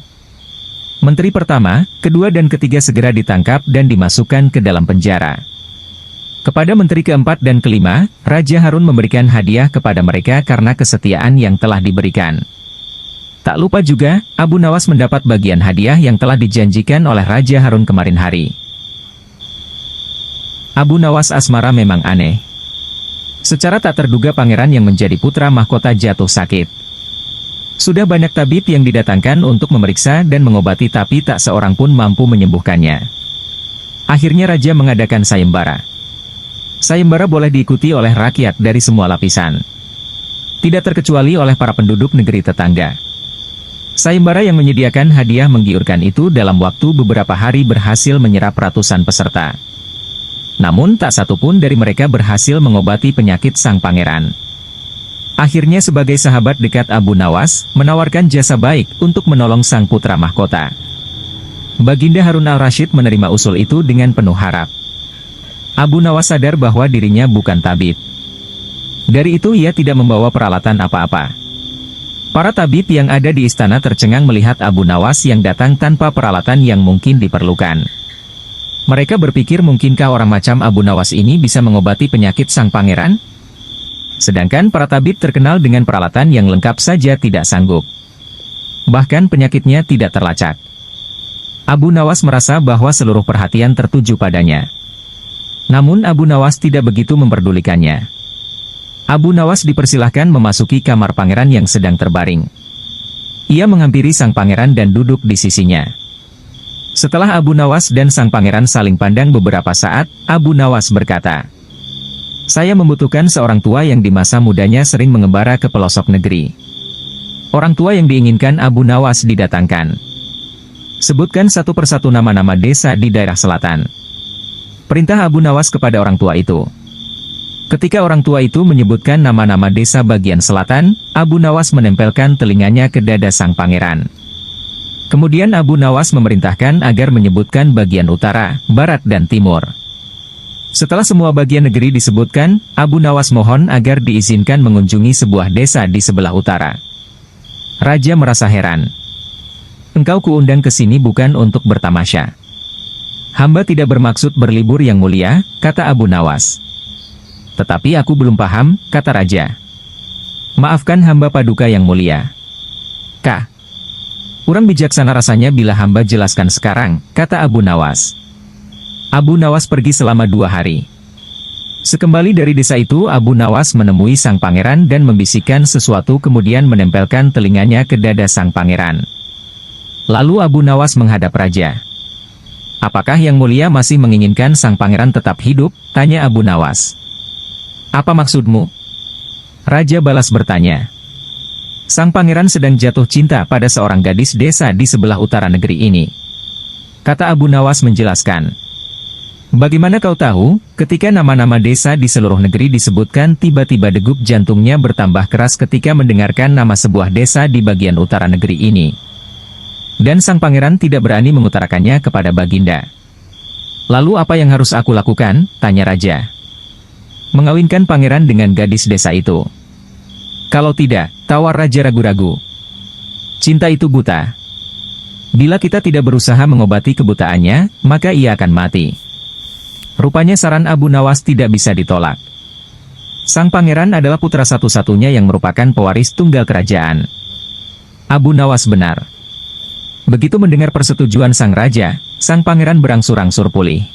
Menteri pertama, kedua dan ketiga segera ditangkap dan dimasukkan ke dalam penjara. Kepada menteri keempat dan kelima, Raja Harun memberikan hadiah kepada mereka karena kesetiaan yang telah diberikan. Tak lupa juga, Abu Nawas mendapat bagian hadiah yang telah dijanjikan oleh Raja Harun kemarin hari. Abu Nawas asmara memang aneh. Secara tak terduga pangeran yang menjadi putra mahkota jatuh sakit. Sudah banyak tabib yang didatangkan untuk memeriksa dan mengobati tapi tak seorang pun mampu menyembuhkannya. Akhirnya raja mengadakan sayembara. Sayembara boleh diikuti oleh rakyat dari semua lapisan. Tidak terkecuali oleh para penduduk negeri tetangga. Sayembara yang menyediakan hadiah menggiurkan itu dalam waktu beberapa hari berhasil menyerap ratusan peserta. Namun tak satu pun dari mereka berhasil mengobati penyakit sang pangeran. Akhirnya sebagai sahabat dekat Abu Nawas, menawarkan jasa baik untuk menolong sang putra mahkota. Baginda Harun al-Rasyid menerima usul itu dengan penuh harap. Abu Nawas sadar bahwa dirinya bukan tabib. Dari itu ia tidak membawa peralatan apa-apa. Para tabib yang ada di istana tercengang melihat Abu Nawas yang datang tanpa peralatan yang mungkin diperlukan. Mereka berpikir mungkinkah orang macam Abu Nawas ini bisa mengobati penyakit sang pangeran? Sedangkan para tabib terkenal dengan peralatan yang lengkap saja tidak sanggup. Bahkan penyakitnya tidak terlacak. Abu Nawas merasa bahwa seluruh perhatian tertuju padanya. Namun Abu Nawas tidak begitu memperdulikannya. Abu Nawas dipersilahkan memasuki kamar pangeran yang sedang terbaring. Ia menghampiri sang pangeran dan duduk di sisinya. Setelah Abu Nawas dan sang pangeran saling pandang beberapa saat, Abu Nawas berkata, "Saya membutuhkan seorang tua yang di masa mudanya sering mengembara ke pelosok negeri." Orang tua yang diinginkan Abu Nawas didatangkan. Sebutkan satu persatu nama-nama desa di daerah selatan. Perintah Abu Nawas kepada orang tua itu. Ketika orang tua itu menyebutkan nama-nama desa bagian selatan, Abu Nawas menempelkan telinganya ke dada sang pangeran. Kemudian Abu Nawas memerintahkan agar menyebutkan bagian utara, barat dan timur. Setelah semua bagian negeri disebutkan, Abu Nawas mohon agar diizinkan mengunjungi sebuah desa di sebelah utara. Raja merasa heran. "Engkau kuundang ke sini bukan untuk bertamasya. Hamba tidak bermaksud berlibur yang mulia," kata Abu Nawas. "Tetapi aku belum paham," kata raja. "Maafkan hamba paduka yang mulia." "Kah? Kurang bijaksana rasanya bila hamba jelaskan sekarang," kata Abu Nawas. Abu Nawas pergi selama 2 hari. Sekembali dari desa itu Abu Nawas menemui sang pangeran dan membisikkan sesuatu kemudian menempelkan telinganya ke dada sang pangeran. Lalu Abu Nawas menghadap raja. "Apakah yang mulia masih menginginkan sang pangeran tetap hidup?" tanya Abu Nawas. "Apa maksudmu?" Raja balas bertanya. "Sang pangeran sedang jatuh cinta pada seorang gadis desa di sebelah utara negeri ini," kata Abu Nawas menjelaskan. "Bagaimana kau tahu?" Ketika nama-nama desa di seluruh negeri disebutkan, tiba-tiba degup jantungnya bertambah keras ketika mendengarkan nama sebuah desa di bagian utara negeri ini. Dan sang pangeran tidak berani mengutarakannya kepada baginda. "Lalu apa yang harus aku lakukan?" tanya raja. "Mengawinkan pangeran dengan gadis desa itu. Kalau tidak," tawar raja ragu-ragu. Cinta itu buta. Bila kita tidak berusaha mengobati kebutaannya, maka ia akan mati. Rupanya saran Abu Nawas tidak bisa ditolak. Sang pangeran adalah putra satu-satunya yang merupakan pewaris tunggal kerajaan. Abu Nawas benar. Begitu mendengar persetujuan sang raja, sang pangeran berangsur-angsur pulih.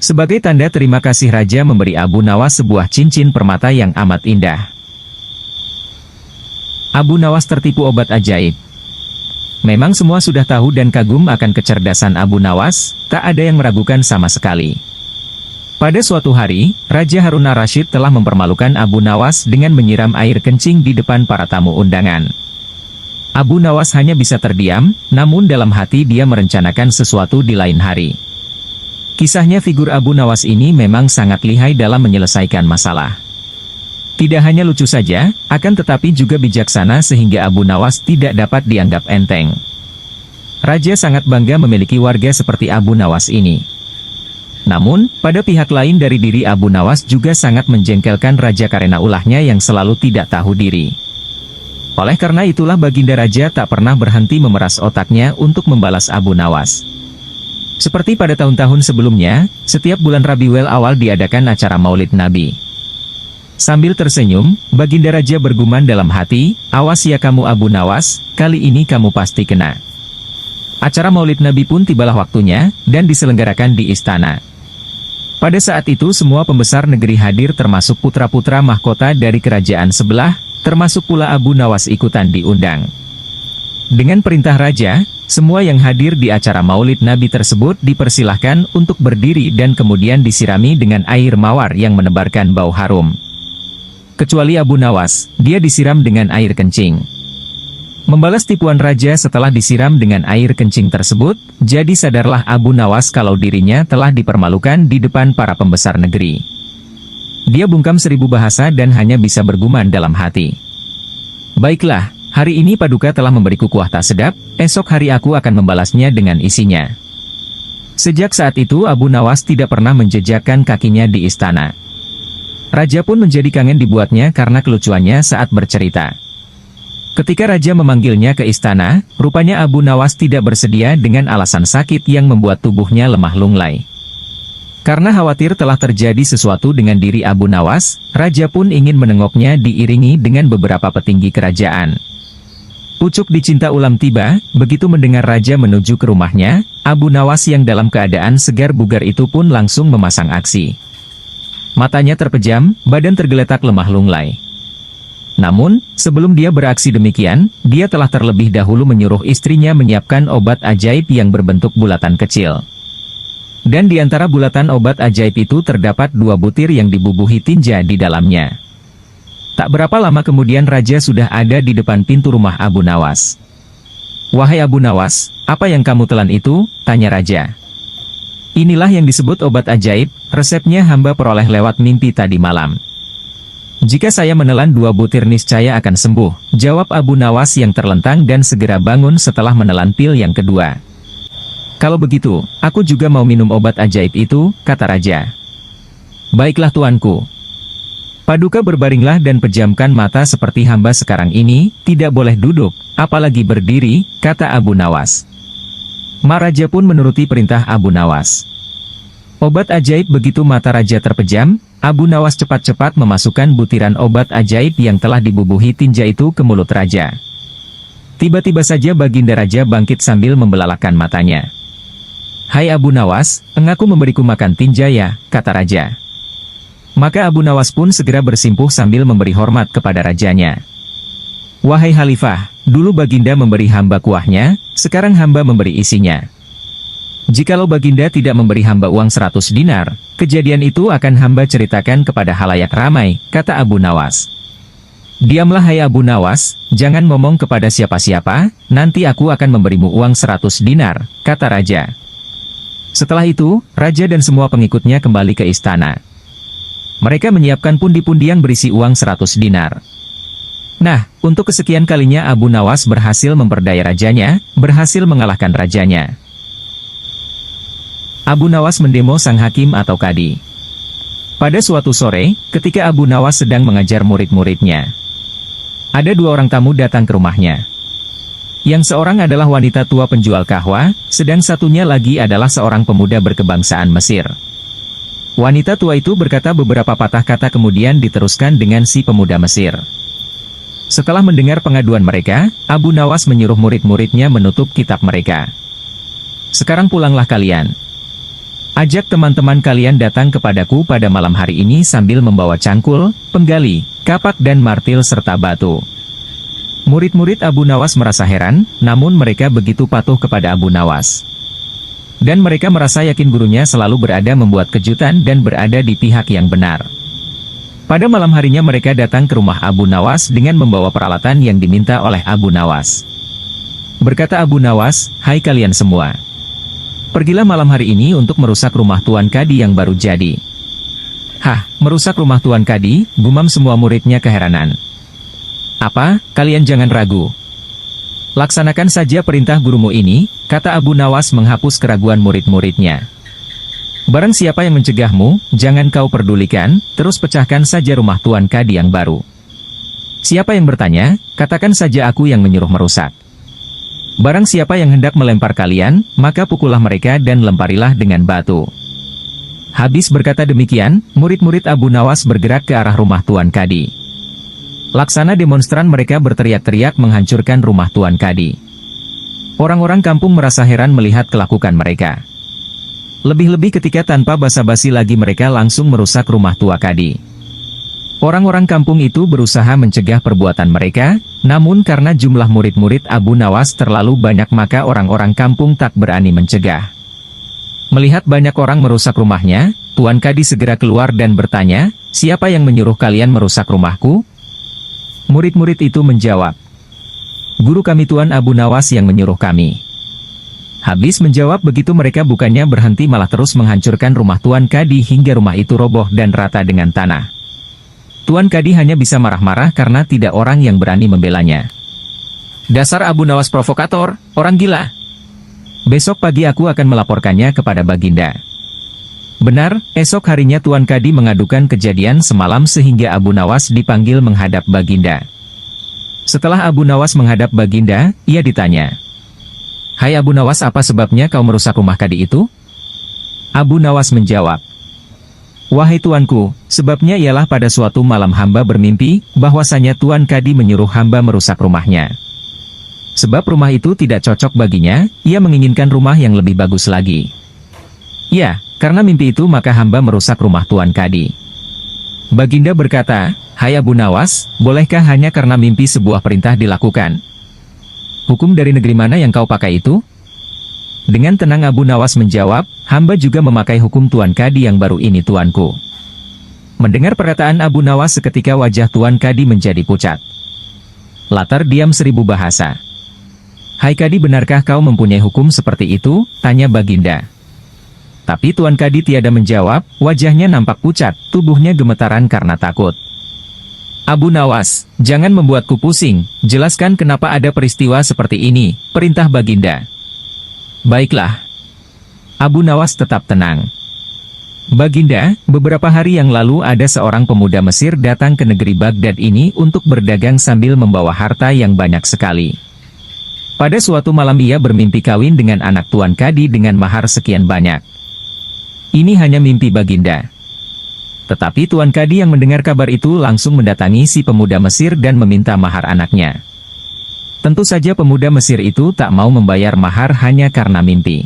Sebagai tanda terima kasih raja memberi Abu Nawas sebuah cincin permata yang amat indah. Abu Nawas tertipu obat ajaib. Memang semua sudah tahu dan kagum akan kecerdasan Abu Nawas, tak ada yang meragukan sama sekali. Pada suatu hari, Raja Harun ar-Rasyid telah mempermalukan Abu Nawas dengan menyiram air kencing di depan para tamu undangan. Abu Nawas hanya bisa terdiam, namun dalam hati dia merencanakan sesuatu di lain hari. Kisahnya figur Abu Nawas ini memang sangat lihai dalam menyelesaikan masalah. Tidak hanya lucu saja, akan tetapi juga bijaksana sehingga Abu Nawas tidak dapat dianggap enteng. Raja sangat bangga memiliki warga seperti Abu Nawas ini. Namun, pada pihak lain dari diri Abu Nawas juga sangat menjengkelkan raja karena ulahnya yang selalu tidak tahu diri. Oleh karena itulah Baginda Raja tak pernah berhenti memeras otaknya untuk membalas Abu Nawas. Seperti pada tahun-tahun sebelumnya, setiap bulan Rabiul Awal diadakan acara Maulid Nabi. Sambil tersenyum, Baginda Raja bergumam dalam hati, "Awas ya kamu Abu Nawas, kali ini kamu pasti kena." Acara Maulid Nabi pun tibalah waktunya, dan diselenggarakan di istana. Pada saat itu semua pembesar negeri hadir termasuk putra-putra mahkota dari kerajaan sebelah, termasuk pula Abu Nawas ikutan diundang. Dengan perintah raja, semua yang hadir di acara Maulid Nabi tersebut dipersilahkan untuk berdiri dan kemudian disirami dengan air mawar yang menebarkan bau harum. Kecuali Abu Nawas, dia disiram dengan air kencing. Membalas tipuan raja setelah disiram dengan air kencing tersebut, jadi sadarlah Abu Nawas kalau dirinya telah dipermalukan di depan para pembesar negeri. Dia bungkam 1000 bahasa dan hanya bisa bergumam dalam hati. "Baiklah, hari ini Paduka telah memberiku kuah tak sedap, esok hari aku akan membalasnya dengan isinya." Sejak saat itu Abu Nawas tidak pernah menjejakkan kakinya di istana. Raja pun menjadi kangen dibuatnya karena kelucuannya saat bercerita. Ketika raja memanggilnya ke istana, rupanya Abu Nawas tidak bersedia dengan alasan sakit yang membuat tubuhnya lemah lunglai. Karena khawatir telah terjadi sesuatu dengan diri Abu Nawas, raja pun ingin menengoknya diiringi dengan beberapa petinggi kerajaan. Pucuk dicinta ulam tiba, begitu mendengar raja menuju ke rumahnya, Abu Nawas yang dalam keadaan segar bugar itu pun langsung memasang aksi. Matanya terpejam, badan tergeletak lemah lunglai. Namun, sebelum dia beraksi demikian, dia telah terlebih dahulu menyuruh istrinya menyiapkan obat ajaib yang berbentuk bulatan kecil. Dan di antara bulatan obat ajaib itu terdapat 2 butir yang dibubuhi tinja di dalamnya. Tak berapa lama kemudian raja sudah ada di depan pintu rumah Abu Nawas. "Wahai Abu Nawas, apa yang kamu telan itu?" tanya raja. "Inilah yang disebut obat ajaib, resepnya hamba peroleh lewat mimpi tadi malam. Jika saya menelan 2 butir niscaya akan sembuh," jawab Abu Nawas yang terlentang dan segera bangun setelah menelan pil yang kedua. "Kalau begitu, aku juga mau minum obat ajaib itu," kata raja. "Baiklah tuanku." Paduka berbaringlah dan pejamkan mata seperti hamba sekarang ini, tidak boleh duduk, apalagi berdiri, kata Abu Nawas. Maharaja pun menuruti perintah Abu Nawas. Obat ajaib begitu mata raja terpejam, Abu Nawas cepat-cepat memasukkan butiran obat ajaib yang telah dibubuhi tinja itu ke mulut raja. Tiba-tiba saja Baginda Raja bangkit sambil membelalakan matanya. "Hai Abu Nawas, engkau memberiku makan tinja ya," kata raja. Maka Abu Nawas pun segera bersimpuh sambil memberi hormat kepada rajanya. "Wahai Khalifah, dulu Baginda memberi hamba kuahnya, sekarang hamba memberi isinya. Jikalau Baginda tidak memberi hamba uang 100 dinar, kejadian itu akan hamba ceritakan kepada halayak ramai," kata Abu Nawas. "Diamlah hai Abu Nawas, jangan ngomong kepada siapa-siapa, nanti aku akan memberimu uang 100 dinar, kata raja. Setelah itu, raja dan semua pengikutnya kembali ke istana. Mereka menyiapkan pundi-pundi yang berisi uang 100 dinar. Nah, untuk kesekian kalinya Abu Nawas berhasil memperdaya rajanya, berhasil mengalahkan rajanya. Abu Nawas mendemo sang hakim atau kadi. Pada suatu sore, ketika Abu Nawas sedang mengajar murid-muridnya, ada 2 orang tamu datang ke rumahnya. Yang seorang adalah wanita tua penjual kahwa, sedang satunya lagi adalah seorang pemuda berkebangsaan Mesir. Wanita tua itu berkata beberapa patah kata kemudian diteruskan dengan si pemuda Mesir. Setelah mendengar pengaduan mereka, Abu Nawas menyuruh murid-muridnya menutup kitab mereka. Sekarang pulanglah kalian. Ajak teman-teman kalian datang kepadaku pada malam hari ini sambil membawa cangkul, penggali, kapak dan martil serta batu. Murid-murid Abu Nawas merasa heran, namun mereka begitu patuh kepada Abu Nawas. Dan mereka merasa yakin gurunya selalu berada membuat kejutan dan berada di pihak yang benar. Pada malam harinya mereka datang ke rumah Abu Nawas dengan membawa peralatan yang diminta oleh Abu Nawas. Berkata Abu Nawas, "Hai kalian semua. Pergilah malam hari ini untuk merusak rumah Tuan Kadi yang baru jadi." "Hah, merusak rumah Tuan Kadi?" gumam semua muridnya keheranan. "Apa, kalian jangan ragu. Laksanakan saja perintah gurumu ini," kata Abu Nawas menghapus keraguan murid-muridnya. "Barang siapa yang mencegahmu, jangan kau pedulikan, terus pecahkan saja rumah Tuan Kadi yang baru. Siapa yang bertanya, katakan saja aku yang menyuruh merusak. Barang siapa yang hendak melempar kalian, maka pukullah mereka dan lemparilah dengan batu." Habis berkata demikian, murid-murid Abu Nawas bergerak ke arah rumah Tuan Kadi. Laksana demonstran mereka berteriak-teriak menghancurkan rumah Tuan Kadi. Orang-orang kampung merasa heran melihat kelakukan mereka. Lebih-lebih ketika tanpa basa-basi lagi mereka langsung merusak rumah tua Kadi. Orang-orang kampung itu berusaha mencegah perbuatan mereka, namun karena jumlah murid-murid Abu Nawas terlalu banyak maka orang-orang kampung tak berani mencegah. Melihat banyak orang merusak rumahnya, Tuan Kadi segera keluar dan bertanya, "Siapa yang menyuruh kalian merusak rumahku?" Murid-murid itu menjawab, "Guru kami Tuan Abu Nawas yang menyuruh kami." Habis menjawab begitu mereka bukannya berhenti malah terus menghancurkan rumah Tuan Kadi hingga rumah itu roboh dan rata dengan tanah. Tuan Kadi hanya bisa marah-marah karena tidak orang yang berani membelanya. "Dasar Abu Nawas provokator, orang gila. Besok pagi aku akan melaporkannya kepada Baginda." Benar, esok harinya Tuan Kadi mengadukan kejadian semalam sehingga Abu Nawas dipanggil menghadap Baginda. Setelah Abu Nawas menghadap Baginda, ia ditanya, "Hai Abu Nawas, apa sebabnya kau merusak rumah Kadi itu?" Abu Nawas menjawab, "Wahai tuanku, sebabnya ialah pada suatu malam hamba bermimpi, bahwasanya Tuan Kadi menyuruh hamba merusak rumahnya. Sebab rumah itu tidak cocok baginya, ia menginginkan rumah yang lebih bagus lagi. Ya, karena mimpi itu maka hamba merusak rumah Tuan Kadi." Baginda berkata, "Hai Abu Nawas, bolehkah hanya karena mimpi sebuah perintah dilakukan? Hukum dari negeri mana yang kau pakai itu?" Dengan tenang Abu Nawas menjawab, "Hamba juga memakai hukum Tuan Kadi yang baru ini tuanku." Mendengar perkataan Abu Nawas seketika wajah Tuan Kadi menjadi pucat. Latar diam 1000 bahasa. "Hai Kadi, benarkah kau mempunyai hukum seperti itu?" tanya Baginda. Tapi Tuan Kadi tiada menjawab, wajahnya nampak pucat, tubuhnya gemetaran karena takut. "Abu Nawas, jangan membuatku pusing, jelaskan kenapa ada peristiwa seperti ini," perintah Baginda. "Baiklah." Abu Nawas tetap tenang. "Baginda, beberapa hari yang lalu ada seorang pemuda Mesir datang ke negeri Baghdad ini untuk berdagang sambil membawa harta yang banyak sekali. Pada suatu malam ia bermimpi kawin dengan anak Tuan Kadi dengan mahar sekian banyak. Ini hanya mimpi Baginda." Tetapi Tuan Kadi yang mendengar kabar itu langsung mendatangi si pemuda Mesir dan meminta mahar anaknya. Tentu saja pemuda Mesir itu tak mau membayar mahar hanya karena mimpi.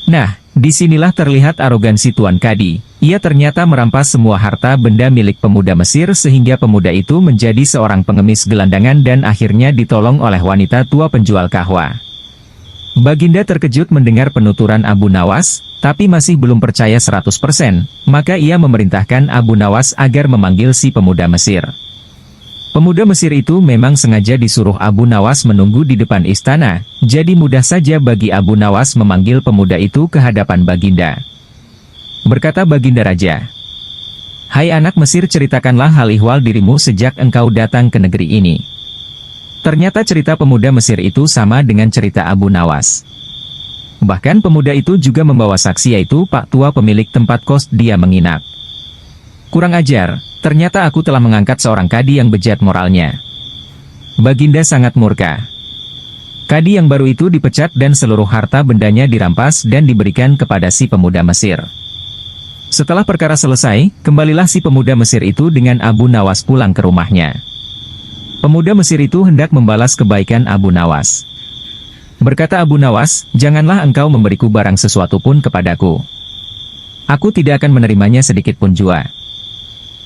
Nah, disinilah terlihat arogansi Tuan Kadi. Ia ternyata merampas semua harta benda milik pemuda Mesir sehingga pemuda itu menjadi seorang pengemis gelandangan dan akhirnya ditolong oleh wanita tua penjual kahwa. Baginda terkejut mendengar penuturan Abu Nawas, tapi masih belum percaya 100%, maka ia memerintahkan Abu Nawas agar memanggil si pemuda Mesir. Pemuda Mesir itu memang sengaja disuruh Abu Nawas menunggu di depan istana, jadi mudah saja bagi Abu Nawas memanggil pemuda itu ke hadapan Baginda. Berkata Baginda Raja, "Hai anak Mesir, ceritakanlah hal ihwal dirimu sejak engkau datang ke negeri ini." Ternyata cerita pemuda Mesir itu sama dengan cerita Abu Nawas. Bahkan pemuda itu juga membawa saksi yaitu Pak Tua pemilik tempat kos dia menginap. "Kurang ajar, ternyata aku telah mengangkat seorang kadi yang bejat moralnya." Baginda sangat murka. Kadi yang baru itu dipecat dan seluruh harta bendanya dirampas dan diberikan kepada si pemuda Mesir. Setelah perkara selesai, kembalilah si pemuda Mesir itu dengan Abu Nawas pulang ke rumahnya. Pemuda Mesir itu hendak membalas kebaikan Abu Nawas. Berkata Abu Nawas, "Janganlah engkau memberiku barang sesuatu pun kepadaku. Aku tidak akan menerimanya sedikit pun jua."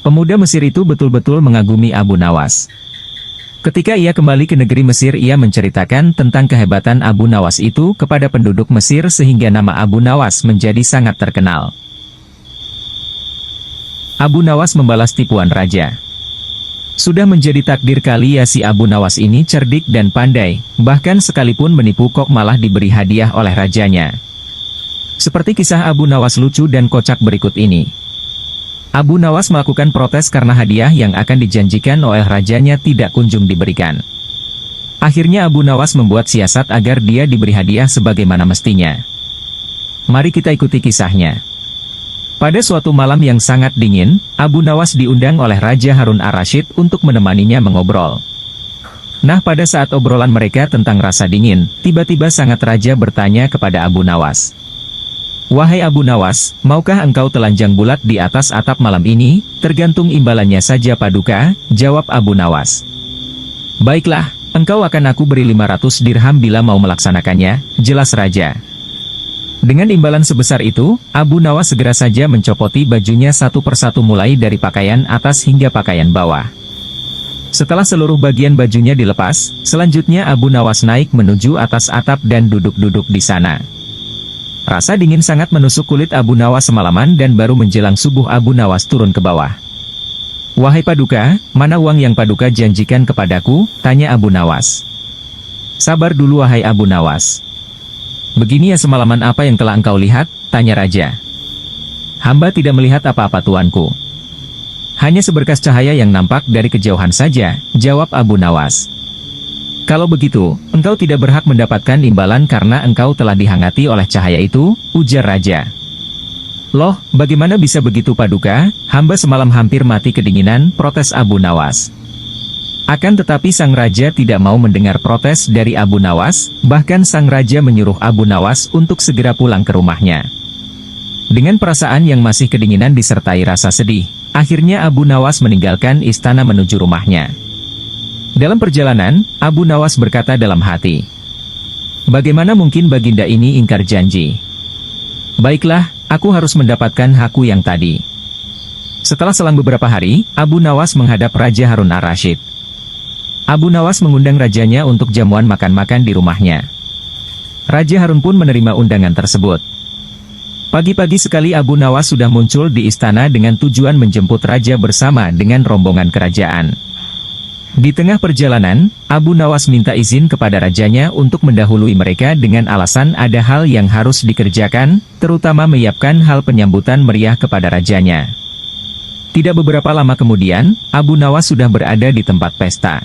Pemuda Mesir itu betul-betul mengagumi Abu Nawas. Ketika ia kembali ke negeri Mesir, ia menceritakan tentang kehebatan Abu Nawas itu kepada penduduk Mesir sehingga nama Abu Nawas menjadi sangat terkenal. Abu Nawas membalas tipuan raja. Sudah menjadi takdir kali ya si Abu Nawas ini cerdik dan pandai, bahkan sekalipun menipu kok malah diberi hadiah oleh rajanya. Seperti kisah Abu Nawas lucu dan kocak berikut ini. Abu Nawas melakukan protes karena hadiah yang akan dijanjikan oleh rajanya tidak kunjung diberikan. Akhirnya Abu Nawas membuat siasat agar dia diberi hadiah sebagaimana mestinya. Mari kita ikuti kisahnya. Pada suatu malam yang sangat dingin, Abu Nawas diundang oleh Raja Harun ar-Rasyid untuk menemaninya mengobrol. Nah, pada saat obrolan mereka tentang rasa dingin, tiba-tiba sangat raja bertanya kepada Abu Nawas. "Wahai Abu Nawas, maukah engkau telanjang bulat di atas atap malam ini? Tergantung imbalannya saja Paduka," jawab Abu Nawas. "Baiklah, engkau akan aku beri 500 dirham bila mau melaksanakannya," jelas raja. Dengan imbalan sebesar itu, Abu Nawas segera saja mencopoti bajunya satu persatu mulai dari pakaian atas hingga pakaian bawah. Setelah seluruh bagian bajunya dilepas, selanjutnya Abu Nawas naik menuju atas atap dan duduk-duduk di sana. Rasa dingin sangat menusuk kulit Abu Nawas semalaman dan baru menjelang subuh Abu Nawas turun ke bawah. "Wahai Paduka, mana uang yang Paduka janjikan kepadaku?" tanya Abu Nawas. "Sabar dulu wahai Abu Nawas. Begini ya, semalaman apa yang telah engkau lihat?" tanya raja. "Hamba tidak melihat apa-apa tuanku. Hanya seberkas cahaya yang nampak dari kejauhan saja," jawab Abu Nawas. "Kalau begitu, engkau tidak berhak mendapatkan imbalan karena engkau telah dihangati oleh cahaya itu," ujar raja. "Loh, bagaimana bisa begitu Paduka? Hamba semalam hampir mati kedinginan," protes Abu Nawas. Akan tetapi sang raja tidak mau mendengar protes dari Abu Nawas, bahkan sang raja menyuruh Abu Nawas untuk segera pulang ke rumahnya. Dengan perasaan yang masih kedinginan disertai rasa sedih, akhirnya Abu Nawas meninggalkan istana menuju rumahnya. Dalam perjalanan, Abu Nawas berkata dalam hati, "Bagaimana mungkin baginda ini ingkar janji? Baiklah, aku harus mendapatkan hakku yang tadi." Setelah selang beberapa hari, Abu Nawas menghadap Raja Harun ar-Rasyid. Abu Nawas mengundang rajanya untuk jamuan makan-makan di rumahnya. Raja Harun pun menerima undangan tersebut. Pagi-pagi sekali Abu Nawas sudah muncul di istana dengan tujuan menjemput raja bersama dengan rombongan kerajaan. Di tengah perjalanan, Abu Nawas minta izin kepada rajanya untuk mendahului mereka dengan alasan ada hal yang harus dikerjakan, terutama menyiapkan hal penyambutan meriah kepada rajanya. Tidak beberapa lama kemudian, Abu Nawas sudah berada di tempat pesta.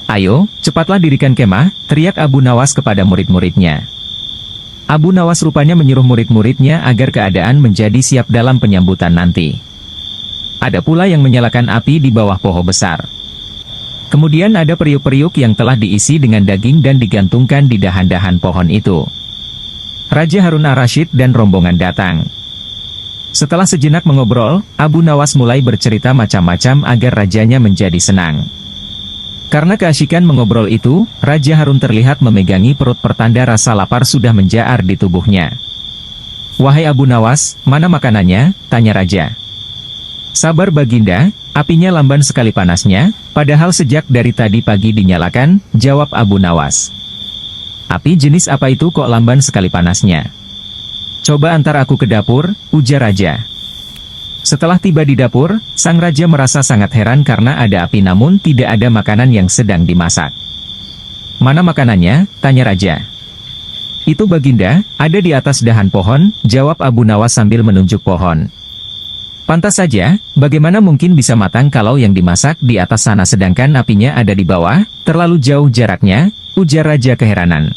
"Ayo, cepatlah dirikan kemah," teriak Abu Nawas kepada murid-muridnya. Abu Nawas rupanya menyuruh murid-muridnya agar keadaan menjadi siap dalam penyambutan nanti. Ada pula yang menyalakan api di bawah pohon besar. Kemudian ada periuk-periuk yang telah diisi dengan daging dan digantungkan di dahan-dahan pohon itu. Raja Harun ar-Rasyid dan rombongan datang. Setelah sejenak mengobrol, Abu Nawas mulai bercerita macam-macam agar rajanya menjadi senang. Karena keasyikan mengobrol itu, Raja Harun terlihat memegangi perut pertanda rasa lapar sudah menjaar di tubuhnya. "Wahai Abu Nawas, mana makanannya?" tanya raja. "Sabar Baginda, apinya lamban sekali panasnya, padahal sejak dari tadi pagi dinyalakan," jawab Abu Nawas. "Api jenis apa itu kok lamban sekali panasnya?" "Coba antar aku ke dapur," ujar raja. Setelah tiba di dapur, sang raja merasa sangat heran karena ada api namun tidak ada makanan yang sedang dimasak. "Mana makanannya?" tanya raja. "Itu Baginda, ada di atas dahan pohon," jawab Abu Nawas sambil menunjuk pohon. "Pantas saja, bagaimana mungkin bisa matang kalau yang dimasak di atas sana sedangkan apinya ada di bawah, terlalu jauh jaraknya," ujar raja keheranan.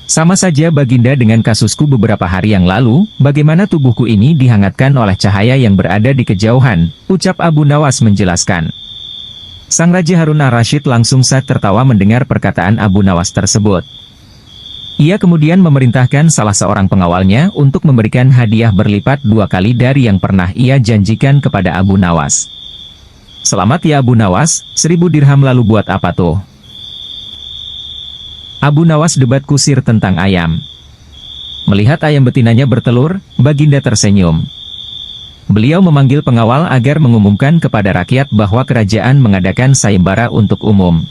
"Sama saja Baginda dengan kasusku beberapa hari yang lalu, bagaimana tubuhku ini dihangatkan oleh cahaya yang berada di kejauhan," ucap Abu Nawas menjelaskan. Sang Raja Harun ar-Rasyid langsung tertawa mendengar perkataan Abu Nawas tersebut. Ia kemudian memerintahkan salah seorang pengawalnya untuk memberikan hadiah berlipat 2 kali dari yang pernah ia janjikan kepada Abu Nawas. Selamat ya Abu Nawas, 1000 dirham lalu buat apa tuh? Abu Nawas debat kusir tentang ayam. Melihat ayam betinanya bertelur, Baginda tersenyum. Beliau memanggil pengawal agar mengumumkan kepada rakyat bahwa kerajaan mengadakan sayembara untuk umum.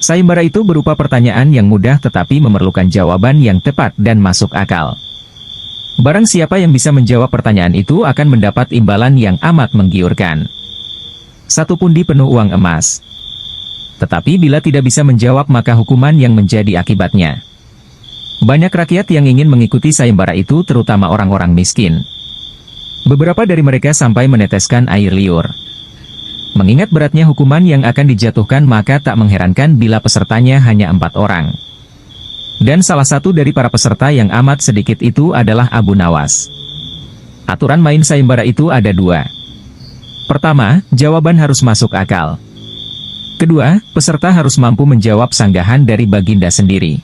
Sayembara itu berupa pertanyaan yang mudah tetapi memerlukan jawaban yang tepat dan masuk akal. Barang siapa yang bisa menjawab pertanyaan itu akan mendapat imbalan yang amat menggiurkan. 1 pundi penuh uang emas. Tetapi bila tidak bisa menjawab maka hukuman yang menjadi akibatnya. Banyak rakyat yang ingin mengikuti sayembara itu terutama orang-orang miskin. Beberapa dari mereka sampai meneteskan air liur. Mengingat beratnya hukuman yang akan dijatuhkan maka tak mengherankan bila pesertanya hanya 4 orang. Dan salah satu dari para peserta yang amat sedikit itu adalah Abu Nawas. Aturan main sayembara itu ada 2. Pertama, jawaban harus masuk akal. Kedua, peserta harus mampu menjawab sanggahan dari Baginda sendiri.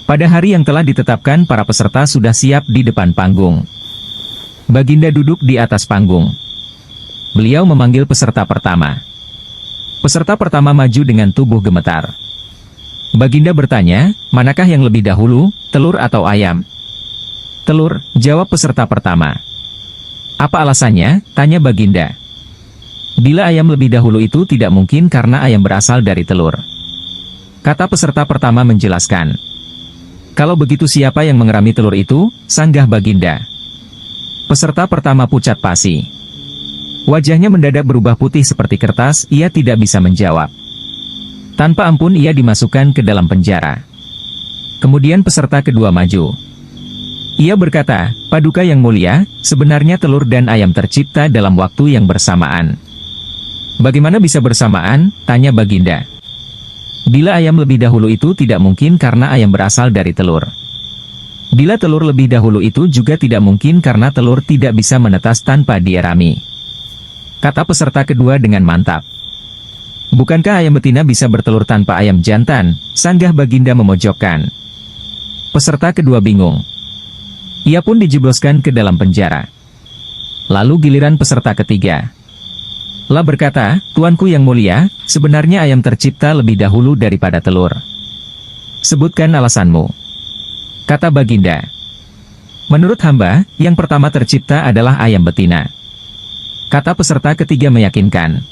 Pada hari yang telah ditetapkan para peserta sudah siap di depan panggung. Baginda duduk di atas panggung. Beliau memanggil peserta pertama. Peserta pertama maju dengan tubuh gemetar. Baginda bertanya, manakah yang lebih dahulu, telur atau ayam? Telur, jawab peserta pertama. Apa alasannya? Tanya Baginda. Bila ayam lebih dahulu itu tidak mungkin karena ayam berasal dari telur. Kata peserta pertama menjelaskan. Kalau begitu siapa yang mengerami telur itu? Sanggah Baginda. Peserta pertama pucat pasi. Wajahnya mendadak berubah putih seperti kertas, ia tidak bisa menjawab. Tanpa ampun ia dimasukkan ke dalam penjara. Kemudian peserta kedua maju. Ia berkata, Paduka yang mulia, sebenarnya telur dan ayam tercipta dalam waktu yang bersamaan. Bagaimana bisa bersamaan? Tanya Baginda. Bila ayam lebih dahulu itu tidak mungkin karena ayam berasal dari telur. Bila telur lebih dahulu itu juga tidak mungkin karena telur tidak bisa menetas tanpa dierami. Kata peserta kedua dengan mantap. Bukankah ayam betina bisa bertelur tanpa ayam jantan? Sanggah Baginda memojokkan. Peserta kedua bingung. Ia pun dijebloskan ke dalam penjara. Lalu giliran peserta ketiga. Lah berkata, Tuanku yang mulia, sebenarnya ayam tercipta lebih dahulu daripada telur. Sebutkan alasanmu. Kata Baginda. Menurut hamba, yang pertama tercipta adalah ayam betina. Kata peserta ketiga meyakinkan.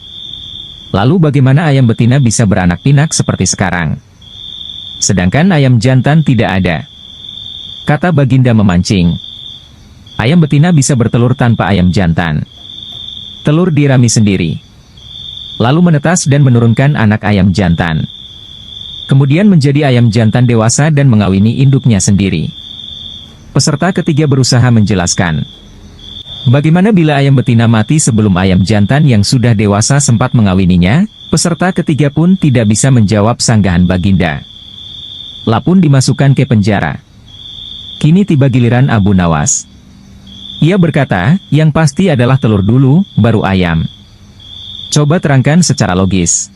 Lalu bagaimana ayam betina bisa beranak pinak seperti sekarang? Sedangkan ayam jantan tidak ada. Kata Baginda memancing. Ayam betina bisa bertelur tanpa ayam jantan. Telur dirami sendiri. Lalu menetas dan menurunkan anak ayam jantan. Kemudian menjadi ayam jantan dewasa dan mengawini induknya sendiri. Peserta ketiga berusaha menjelaskan. Bagaimana bila ayam betina mati sebelum ayam jantan yang sudah dewasa sempat mengawininya? Peserta ketiga pun tidak bisa menjawab sanggahan Baginda. Lapun dimasukkan ke penjara. Kini tiba giliran Abu Nawas. Ia berkata, yang pasti adalah telur dulu, baru ayam. Coba terangkan secara logis.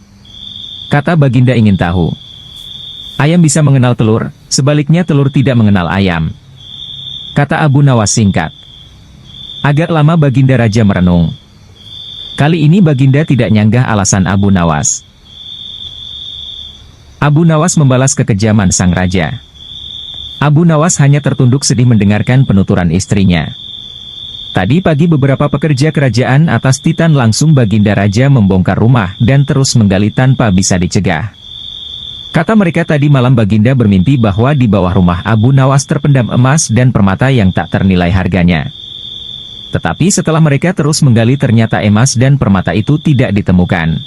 Kata Baginda ingin tahu. Ayam bisa mengenal telur, sebaliknya telur tidak mengenal ayam. Kata Abu Nawas singkat. Agak lama Baginda Raja merenung. Kali ini Baginda tidak nyanggah alasan Abu Nawas. Abu Nawas membalas kekejaman sang raja. Abu Nawas hanya tertunduk sedih mendengarkan penuturan istrinya. Tadi pagi beberapa pekerja kerajaan atas Titan langsung Baginda Raja membongkar rumah dan terus menggali tanpa bisa dicegah. Kata mereka tadi malam Baginda bermimpi bahwa di bawah rumah Abu Nawas terpendam emas dan permata yang tak ternilai harganya. Tetapi setelah mereka terus menggali ternyata emas dan permata itu tidak ditemukan.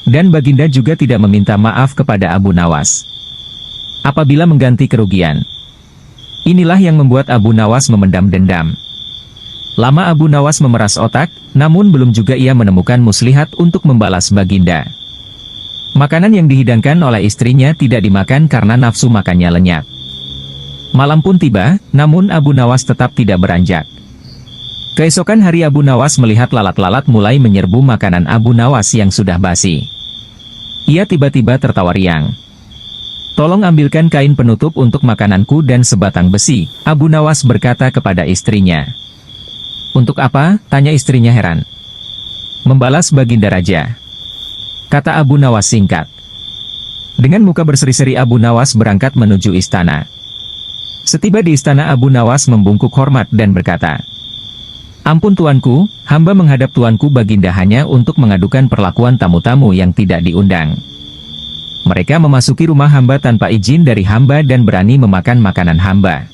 Dan Baginda juga tidak meminta maaf kepada Abu Nawas. Apabila mengganti kerugian. Inilah yang membuat Abu Nawas memendam dendam. Lama Abu Nawas memeras otak, namun belum juga ia menemukan muslihat untuk membalas Baginda. Makanan yang dihidangkan oleh istrinya tidak dimakan karena nafsu makannya lenyap. Malam pun tiba, namun Abu Nawas tetap tidak beranjak. Keesokan hari Abu Nawas melihat lalat-lalat mulai menyerbu makanan Abu Nawas yang sudah basi. Ia tiba-tiba tertawa riang. "Tolong ambilkan kain penutup untuk makananku dan sebatang besi," Abu Nawas berkata kepada istrinya. "Untuk apa?" tanya istrinya heran. "Membalas Baginda Raja," kata Abu Nawas singkat. Dengan muka berseri-seri Abu Nawas berangkat menuju istana. Setiba di istana Abu Nawas membungkuk hormat dan berkata, "Ampun tuanku, hamba menghadap tuanku Baginda hanya untuk mengadukan perlakuan tamu-tamu yang tidak diundang. Mereka memasuki rumah hamba tanpa izin dari hamba dan berani memakan makanan hamba."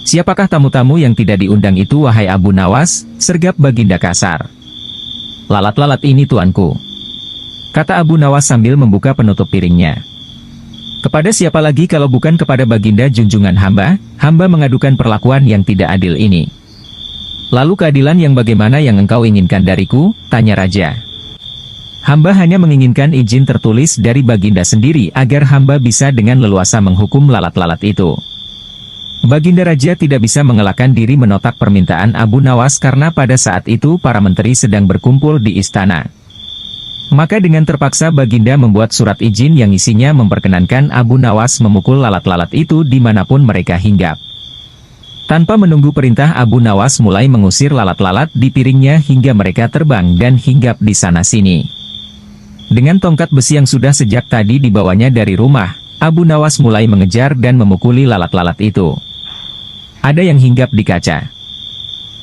"Siapakah tamu-tamu yang tidak diundang itu wahai Abu Nawas?" sergap Baginda kasar. "Lalat-lalat ini tuanku," kata Abu Nawas sambil membuka penutup piringnya. "Kepada siapa lagi kalau bukan kepada Baginda junjungan hamba, hamba mengadukan perlakuan yang tidak adil ini." "Lalu keadilan yang bagaimana yang engkau inginkan dariku?" tanya Raja. "Hamba hanya menginginkan izin tertulis dari Baginda sendiri agar hamba bisa dengan leluasa menghukum lalat-lalat itu." Baginda Raja tidak bisa mengelakkan diri menotak permintaan Abu Nawas karena pada saat itu para menteri sedang berkumpul di istana. Maka dengan terpaksa Baginda membuat surat izin yang isinya memperkenankan Abu Nawas memukul lalat-lalat itu dimanapun mereka hinggap. Tanpa menunggu perintah, Abu Nawas mulai mengusir lalat-lalat di piringnya hingga mereka terbang dan hinggap di sana-sini. Dengan tongkat besi yang sudah sejak tadi dibawanya dari rumah, Abu Nawas mulai mengejar dan memukuli lalat-lalat itu. Ada yang hinggap di kaca.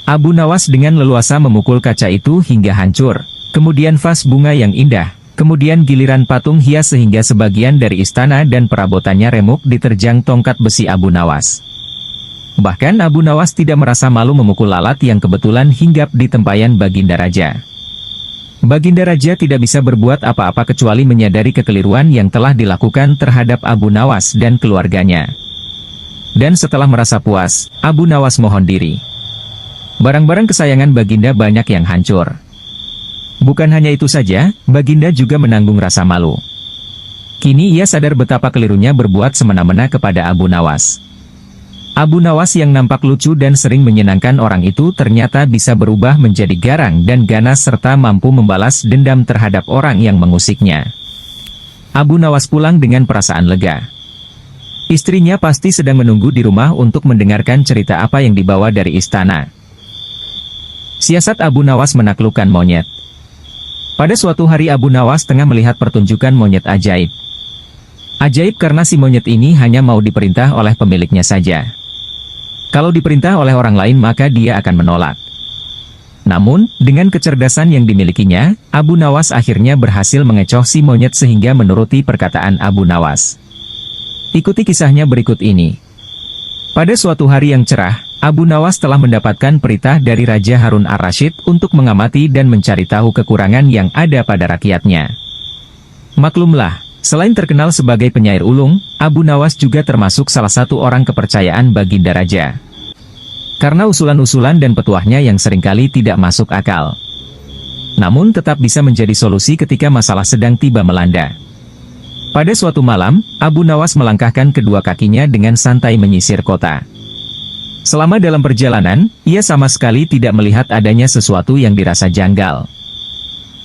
Abu Nawas dengan leluasa memukul kaca itu hingga hancur. Kemudian vas bunga yang indah, kemudian giliran patung hias sehingga sebagian dari istana dan perabotannya remuk diterjang tongkat besi Abu Nawas. Bahkan Abu Nawas tidak merasa malu memukul lalat yang kebetulan hinggap di tempayan Baginda Raja. Baginda Raja tidak bisa berbuat apa-apa kecuali menyadari kekeliruan yang telah dilakukan terhadap Abu Nawas dan keluarganya. Dan setelah merasa puas, Abu Nawas mohon diri. Barang-barang kesayangan Baginda banyak yang hancur. Bukan hanya itu saja, Baginda juga menanggung rasa malu. Kini ia sadar betapa kelirunya berbuat semena-mena kepada Abu Nawas. Abu Nawas yang nampak lucu dan sering menyenangkan orang itu ternyata bisa berubah menjadi garang dan ganas serta mampu membalas dendam terhadap orang yang mengusiknya. Abu Nawas pulang dengan perasaan lega. Istrinya pasti sedang menunggu di rumah untuk mendengarkan cerita apa yang dibawa dari istana. Siasat Abu Nawas menaklukkan monyet. Pada suatu hari Abu Nawas tengah melihat pertunjukan monyet ajaib. Ajaib karena si monyet ini hanya mau diperintah oleh pemiliknya saja. Kalau diperintah oleh orang lain maka dia akan menolak. Namun, dengan kecerdasan yang dimilikinya, Abu Nawas akhirnya berhasil mengecoh si monyet sehingga menuruti perkataan Abu Nawas. Ikuti kisahnya berikut ini. Pada suatu hari yang cerah, Abu Nawas telah mendapatkan perintah dari Raja Harun ar-Rasyid untuk mengamati dan mencari tahu kekurangan yang ada pada rakyatnya. Maklumlah, selain terkenal sebagai penyair ulung, Abu Nawas juga termasuk salah satu orang kepercayaan Baginda Raja. Karena usulan-usulan dan petuahnya yang seringkali tidak masuk akal. Namun tetap bisa menjadi solusi ketika masalah sedang tiba melanda. Pada suatu malam, Abu Nawas melangkahkan kedua kakinya dengan santai menyisir kota. Selama dalam perjalanan, ia sama sekali tidak melihat adanya sesuatu yang dirasa janggal.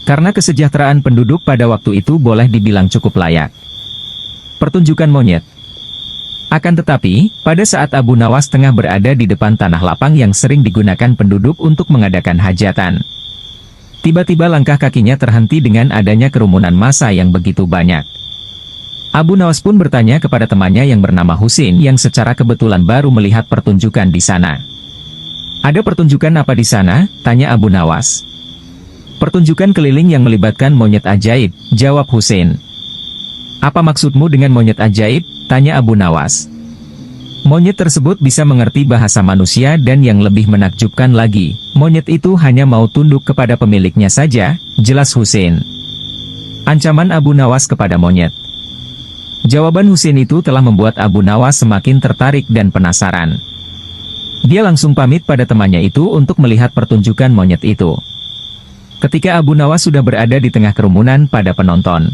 Karena kesejahteraan penduduk pada waktu itu boleh dibilang cukup layak. Pertunjukan monyet. Akan tetapi, pada saat Abu Nawas tengah berada di depan tanah lapang yang sering digunakan penduduk untuk mengadakan hajatan. Tiba-tiba langkah kakinya terhenti dengan adanya kerumunan massa yang begitu banyak. Abu Nawas pun bertanya kepada temannya yang bernama Husin yang secara kebetulan baru melihat pertunjukan di sana. "Ada pertunjukan apa di sana?" tanya Abu Nawas. "Pertunjukan keliling yang melibatkan monyet ajaib," jawab Husin. "Apa maksudmu dengan monyet ajaib?" tanya Abu Nawas. "Monyet tersebut bisa mengerti bahasa manusia dan yang lebih menakjubkan lagi, monyet itu hanya mau tunduk kepada pemiliknya saja," jelas Husin. Ancaman Abu Nawas kepada monyet. Jawaban Husin itu telah membuat Abu Nawas semakin tertarik dan penasaran. Dia langsung pamit pada temannya itu untuk melihat pertunjukan monyet itu. Ketika Abu Nawas sudah berada di tengah kerumunan pada penonton,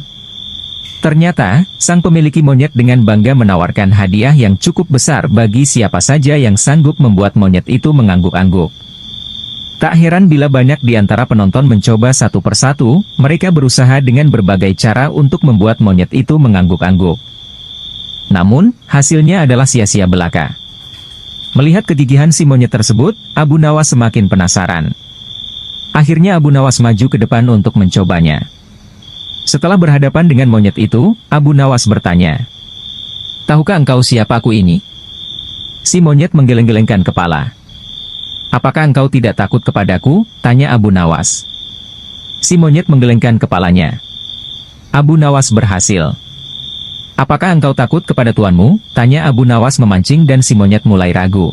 ternyata, sang pemilik monyet dengan bangga menawarkan hadiah yang cukup besar bagi siapa saja yang sanggup membuat monyet itu mengangguk-angguk. Tak heran bila banyak di antara penonton mencoba satu persatu, mereka berusaha dengan berbagai cara untuk membuat monyet itu mengangguk-angguk. Namun, hasilnya adalah sia-sia belaka. Melihat kegigihan si monyet tersebut, Abu Nawas semakin penasaran. Akhirnya Abu Nawas maju ke depan untuk mencobanya. Setelah berhadapan dengan monyet itu, Abu Nawas bertanya, "Tahukah engkau siapa aku ini?" Si monyet menggeleng-gelengkan kepala. "Apakah engkau tidak takut kepadaku?" tanya Abu Nawas. Si monyet menggelengkan kepalanya. Abu Nawas berhasil. "Apakah engkau takut kepada tuanmu?" tanya Abu Nawas memancing dan si monyet mulai ragu.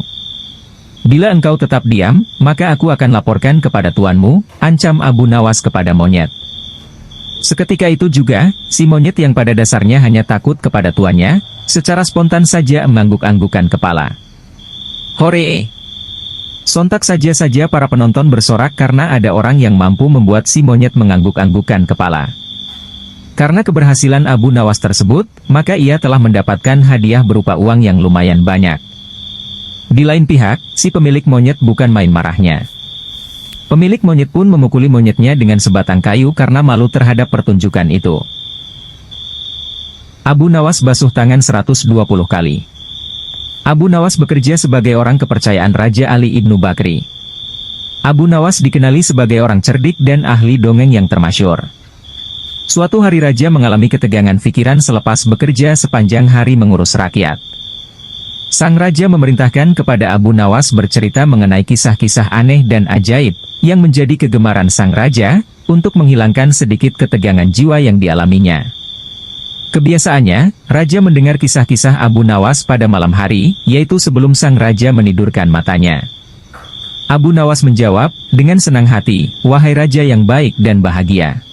"Bila engkau tetap diam, maka aku akan laporkan kepada tuanmu," ancam Abu Nawas kepada monyet. Seketika itu juga, si monyet yang pada dasarnya hanya takut kepada tuannya, secara spontan saja mengangguk-anggukan kepala. "Hore!" Sontak saja para penonton bersorak karena ada orang yang mampu membuat si monyet mengangguk-anggukan kepala. Karena keberhasilan Abu Nawas tersebut, maka ia telah mendapatkan hadiah berupa uang yang lumayan banyak. Di lain pihak, si pemilik monyet bukan main marahnya. Pemilik monyet pun memukuli monyetnya dengan sebatang kayu karena malu terhadap pertunjukan itu. Abu Nawas basuh tangan 120 kali. Abu Nawas bekerja sebagai orang kepercayaan Raja Ali Ibnu Bakri. Abu Nawas dikenali sebagai orang cerdik dan ahli dongeng yang termasyur. Suatu hari Raja mengalami ketegangan pikiran selepas bekerja sepanjang hari mengurus rakyat. Sang Raja memerintahkan kepada Abu Nawas bercerita mengenai kisah-kisah aneh dan ajaib, yang menjadi kegemaran Sang Raja, untuk menghilangkan sedikit ketegangan jiwa yang dialaminya. Kebiasaannya, Raja mendengar kisah-kisah Abu Nawas pada malam hari, yaitu sebelum Sang Raja menidurkan matanya. Abu Nawas menjawab, dengan senang hati, "Wahai Raja yang baik dan bahagia."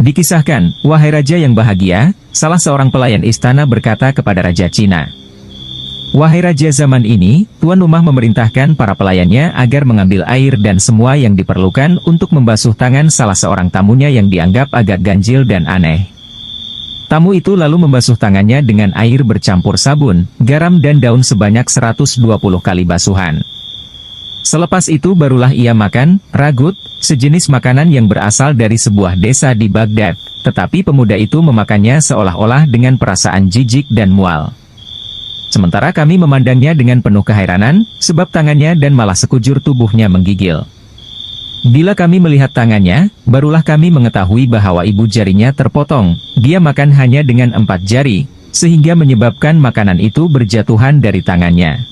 Dikisahkan, wahai Raja yang bahagia, salah seorang pelayan istana berkata kepada Raja Cina, "Wahai Raja zaman ini, tuan rumah memerintahkan para pelayannya agar mengambil air dan semua yang diperlukan untuk membasuh tangan salah seorang tamunya yang dianggap agak ganjil dan aneh. Tamu itu lalu membasuh tangannya dengan air bercampur sabun, garam dan daun sebanyak 120 kali basuhan. Selepas itu barulah ia makan ragut, sejenis makanan yang berasal dari sebuah desa di Baghdad, tetapi pemuda itu memakannya seolah-olah dengan perasaan jijik dan mual. Sementara kami memandangnya dengan penuh keheranan, sebab tangannya dan malah sekujur tubuhnya menggigil. Bila kami melihat tangannya, barulah kami mengetahui bahwa ibu jarinya terpotong, dia makan hanya dengan 4 jari, sehingga menyebabkan makanan itu berjatuhan dari tangannya.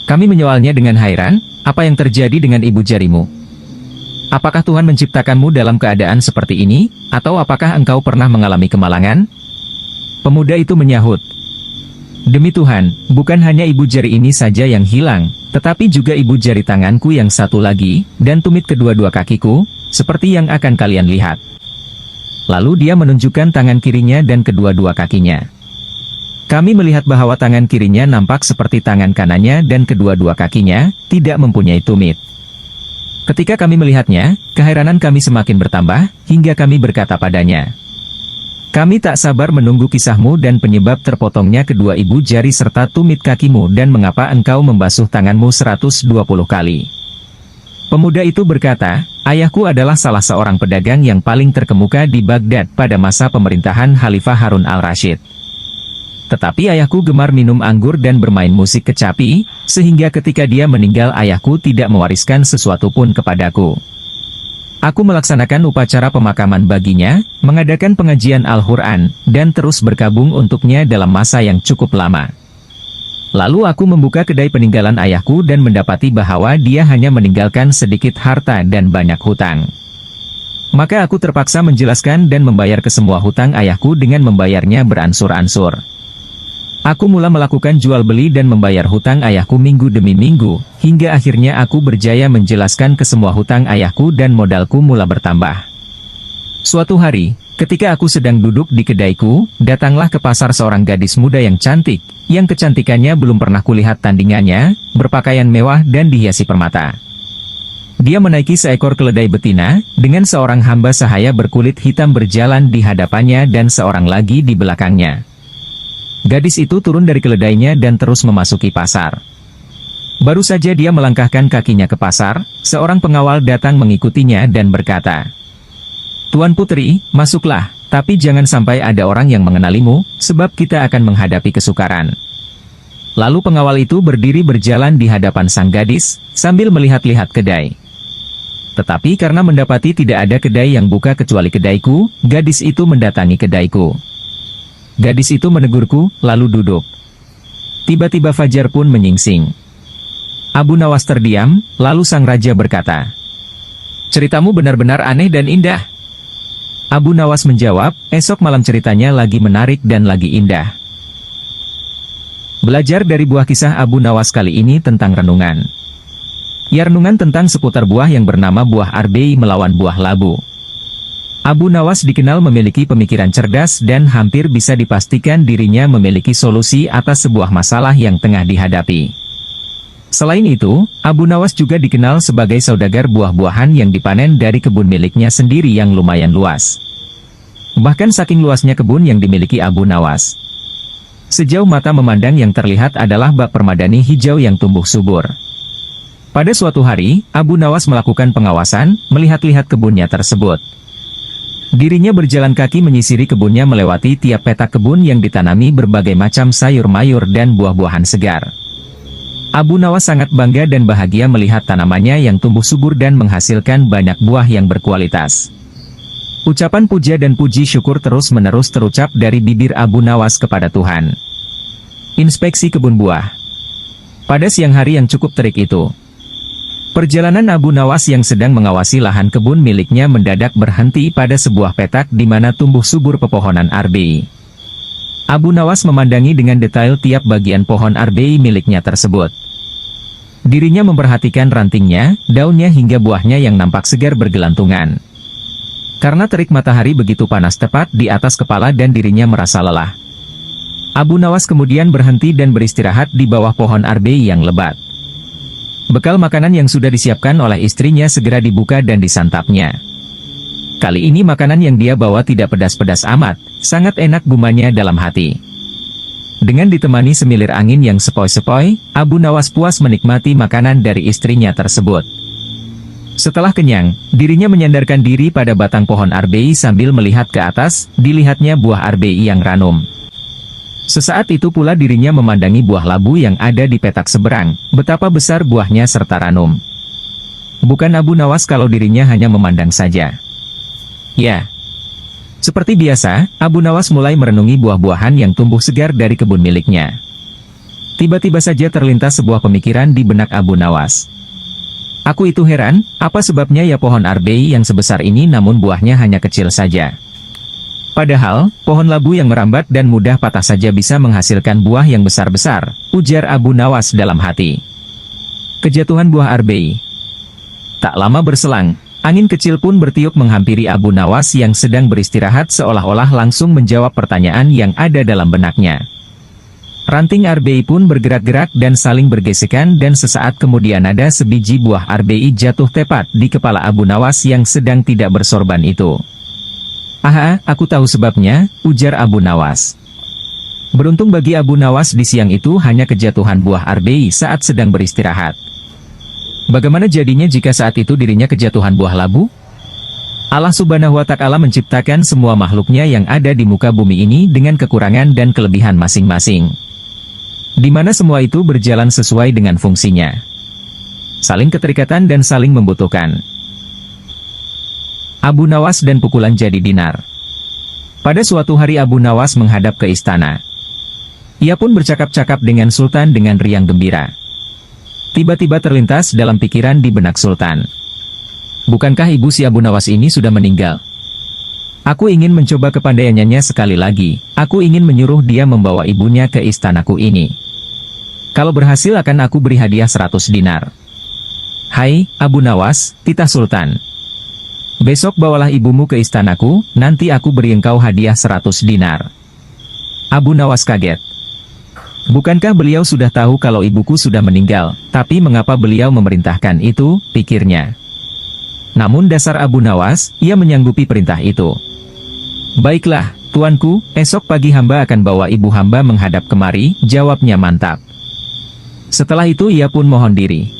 Kami menyoalnya dengan heran, apa yang terjadi dengan ibu jarimu? Apakah Tuhan menciptakanmu dalam keadaan seperti ini, atau apakah engkau pernah mengalami kemalangan?" Pemuda itu menyahut, "Demi Tuhan, bukan hanya ibu jari ini saja yang hilang, tetapi juga ibu jari tanganku yang satu lagi, dan tumit kedua-dua kakiku, seperti yang akan kalian lihat." Lalu dia menunjukkan tangan kirinya dan kedua-dua kakinya. Kami melihat bahwa tangan kirinya nampak seperti tangan kanannya dan kedua-dua kakinya tidak mempunyai tumit. Ketika kami melihatnya, keheranan kami semakin bertambah, hingga kami berkata padanya, "Kami tak sabar menunggu kisahmu dan penyebab terpotongnya kedua ibu jari serta tumit kakimu dan mengapa engkau membasuh tanganmu 120 kali. Pemuda itu berkata, "Ayahku adalah salah seorang pedagang yang paling terkemuka di Baghdad pada masa pemerintahan Khalifah Harun al-Rashid. Tetapi ayahku gemar minum anggur dan bermain musik kecapi, sehingga ketika dia meninggal ayahku tidak mewariskan sesuatu pun kepadaku. Aku melaksanakan upacara pemakaman baginya, mengadakan pengajian Al-Quran, dan terus berkabung untuknya dalam masa yang cukup lama. Lalu aku membuka kedai peninggalan ayahku dan mendapati bahwa dia hanya meninggalkan sedikit harta dan banyak hutang. Maka aku terpaksa menjelaskan dan membayar ke semua hutang ayahku dengan membayarnya beransur-ansur. Aku mula melakukan jual beli dan membayar hutang ayahku minggu demi minggu, hingga akhirnya aku berjaya menjelaskan ke semua hutang ayahku dan modalku mula bertambah. Suatu hari, ketika aku sedang duduk di kedaiku, datanglah ke pasar seorang gadis muda yang cantik, yang kecantikannya belum pernah kulihat tandingannya, berpakaian mewah dan dihiasi permata. Dia menaiki seekor keledai betina, dengan seorang hamba sahaya berkulit hitam berjalan di hadapannya dan seorang lagi di belakangnya. Gadis itu turun dari keledainya dan terus memasuki pasar. Baru saja dia melangkahkan kakinya ke pasar, seorang pengawal datang mengikutinya dan berkata, "Tuan Putri, masuklah, tapi jangan sampai ada orang yang mengenalimu, sebab kita akan menghadapi kesukaran." Lalu pengawal itu berdiri berjalan di hadapan sang gadis, sambil melihat-lihat kedai. Tetapi karena mendapati tidak ada kedai yang buka kecuali kedaiku, gadis itu mendatangi kedaiku. Gadis itu menegurku, lalu duduk. Tiba-tiba fajar pun menyingsing. Abu Nawas terdiam, lalu sang raja berkata, "Ceritamu benar-benar aneh dan indah." Abu Nawas menjawab, "Esok malam ceritanya lagi menarik dan lagi indah." Belajar dari buah kisah Abu Nawas kali ini tentang renungan. Ya, renungan tentang seputar buah yang bernama buah arbei melawan buah labu. Abu Nawas dikenal memiliki pemikiran cerdas dan hampir bisa dipastikan dirinya memiliki solusi atas sebuah masalah yang tengah dihadapi. Selain itu, Abu Nawas juga dikenal sebagai saudagar buah-buahan yang dipanen dari kebun miliknya sendiri yang lumayan luas. Bahkan saking luasnya kebun yang dimiliki Abu Nawas, sejauh mata memandang yang terlihat adalah bak permadani hijau yang tumbuh subur. Pada suatu hari, Abu Nawas melakukan pengawasan, melihat-lihat kebunnya tersebut. Dirinya berjalan kaki menyisiri kebunnya melewati tiap petak kebun yang ditanami berbagai macam sayur mayur dan buah-buahan segar. Abu Nawas sangat bangga dan bahagia melihat tanamannya yang tumbuh subur dan menghasilkan banyak buah yang berkualitas. Ucapan puja dan puji syukur terus-menerus terucap dari bibir Abu Nawas kepada Tuhan. Inspeksi kebun buah. Pada siang hari yang cukup terik itu, perjalanan Abu Nawas yang sedang mengawasi lahan kebun miliknya mendadak berhenti pada sebuah petak di mana tumbuh subur pepohonan arbei. Abu Nawas memandangi dengan detail tiap bagian pohon arbei miliknya tersebut. Dirinya memperhatikan rantingnya, daunnya hingga buahnya yang nampak segar bergelantungan. Karena terik matahari begitu panas tepat di atas kepala dan dirinya merasa lelah, Abu Nawas kemudian berhenti dan beristirahat di bawah pohon arbei yang lebat. Bekal makanan yang sudah disiapkan oleh istrinya segera dibuka dan disantapnya. Kali ini makanan yang dia bawa tidak pedas-pedas amat, sangat enak gumanya dalam hati. Dengan ditemani semilir angin yang sepoi-sepoi, Abu Nawas puas menikmati makanan dari istrinya tersebut. Setelah kenyang, dirinya menyandarkan diri pada batang pohon arbei sambil melihat ke atas, dilihatnya buah arbei yang ranum. Sesaat itu pula dirinya memandangi buah labu yang ada di petak seberang, betapa besar buahnya serta ranum. Bukan Abu Nawas kalau dirinya hanya memandang saja. Ya, seperti biasa, Abu Nawas mulai merenungi buah-buahan yang tumbuh segar dari kebun miliknya. Tiba-tiba saja terlintas sebuah pemikiran di benak Abu Nawas. Aku itu heran, apa sebabnya ya pohon arbei yang sebesar ini namun buahnya hanya kecil saja. Padahal, pohon labu yang merambat dan mudah patah saja bisa menghasilkan buah yang besar-besar, ujar Abu Nawas dalam hati. Kejatuhan buah arbei. Tak lama berselang, angin kecil pun bertiup menghampiri Abu Nawas yang sedang beristirahat seolah-olah langsung menjawab pertanyaan yang ada dalam benaknya. Ranting arbei pun bergerak-gerak dan saling bergesekan dan sesaat kemudian ada sebiji buah arbei jatuh tepat di kepala Abu Nawas yang sedang tidak bersorban itu. "Aha, aku tahu sebabnya," ujar Abu Nawas. Beruntung bagi Abu Nawas di siang itu hanya kejatuhan buah arbei saat sedang beristirahat. Bagaimana jadinya jika saat itu dirinya kejatuhan buah labu? Allah Subhanahu wa Ta'ala menciptakan semua makhluknya yang ada di muka bumi ini dengan kekurangan dan kelebihan masing-masing, di mana semua itu berjalan sesuai dengan fungsinya, saling keterikatan dan saling membutuhkan. Abu Nawas dan pukulan jadi dinar. Pada suatu hari Abu Nawas menghadap ke istana. Ia pun bercakap-cakap dengan Sultan dengan riang gembira. Tiba-tiba terlintas dalam pikiran di benak Sultan. Bukankah ibu si Abu Nawas ini sudah meninggal? Aku ingin mencoba kepandaiannya sekali lagi. Aku ingin menyuruh dia membawa ibunya ke istanaku ini. Kalau berhasil akan aku beri hadiah 100 dinar. Hai, Abu Nawas, titah Sultan. Besok bawalah ibumu ke istanaku, nanti aku beri engkau hadiah 100 dinar. Abu Nawas kaget. Bukankah beliau sudah tahu kalau ibuku sudah meninggal, tapi mengapa beliau memerintahkan itu, pikirnya. Namun dasar Abu Nawas, ia menyanggupi perintah itu. Baiklah, tuanku, esok pagi hamba akan bawa ibu hamba menghadap kemari, jawabnya mantap. Setelah itu ia pun mohon diri.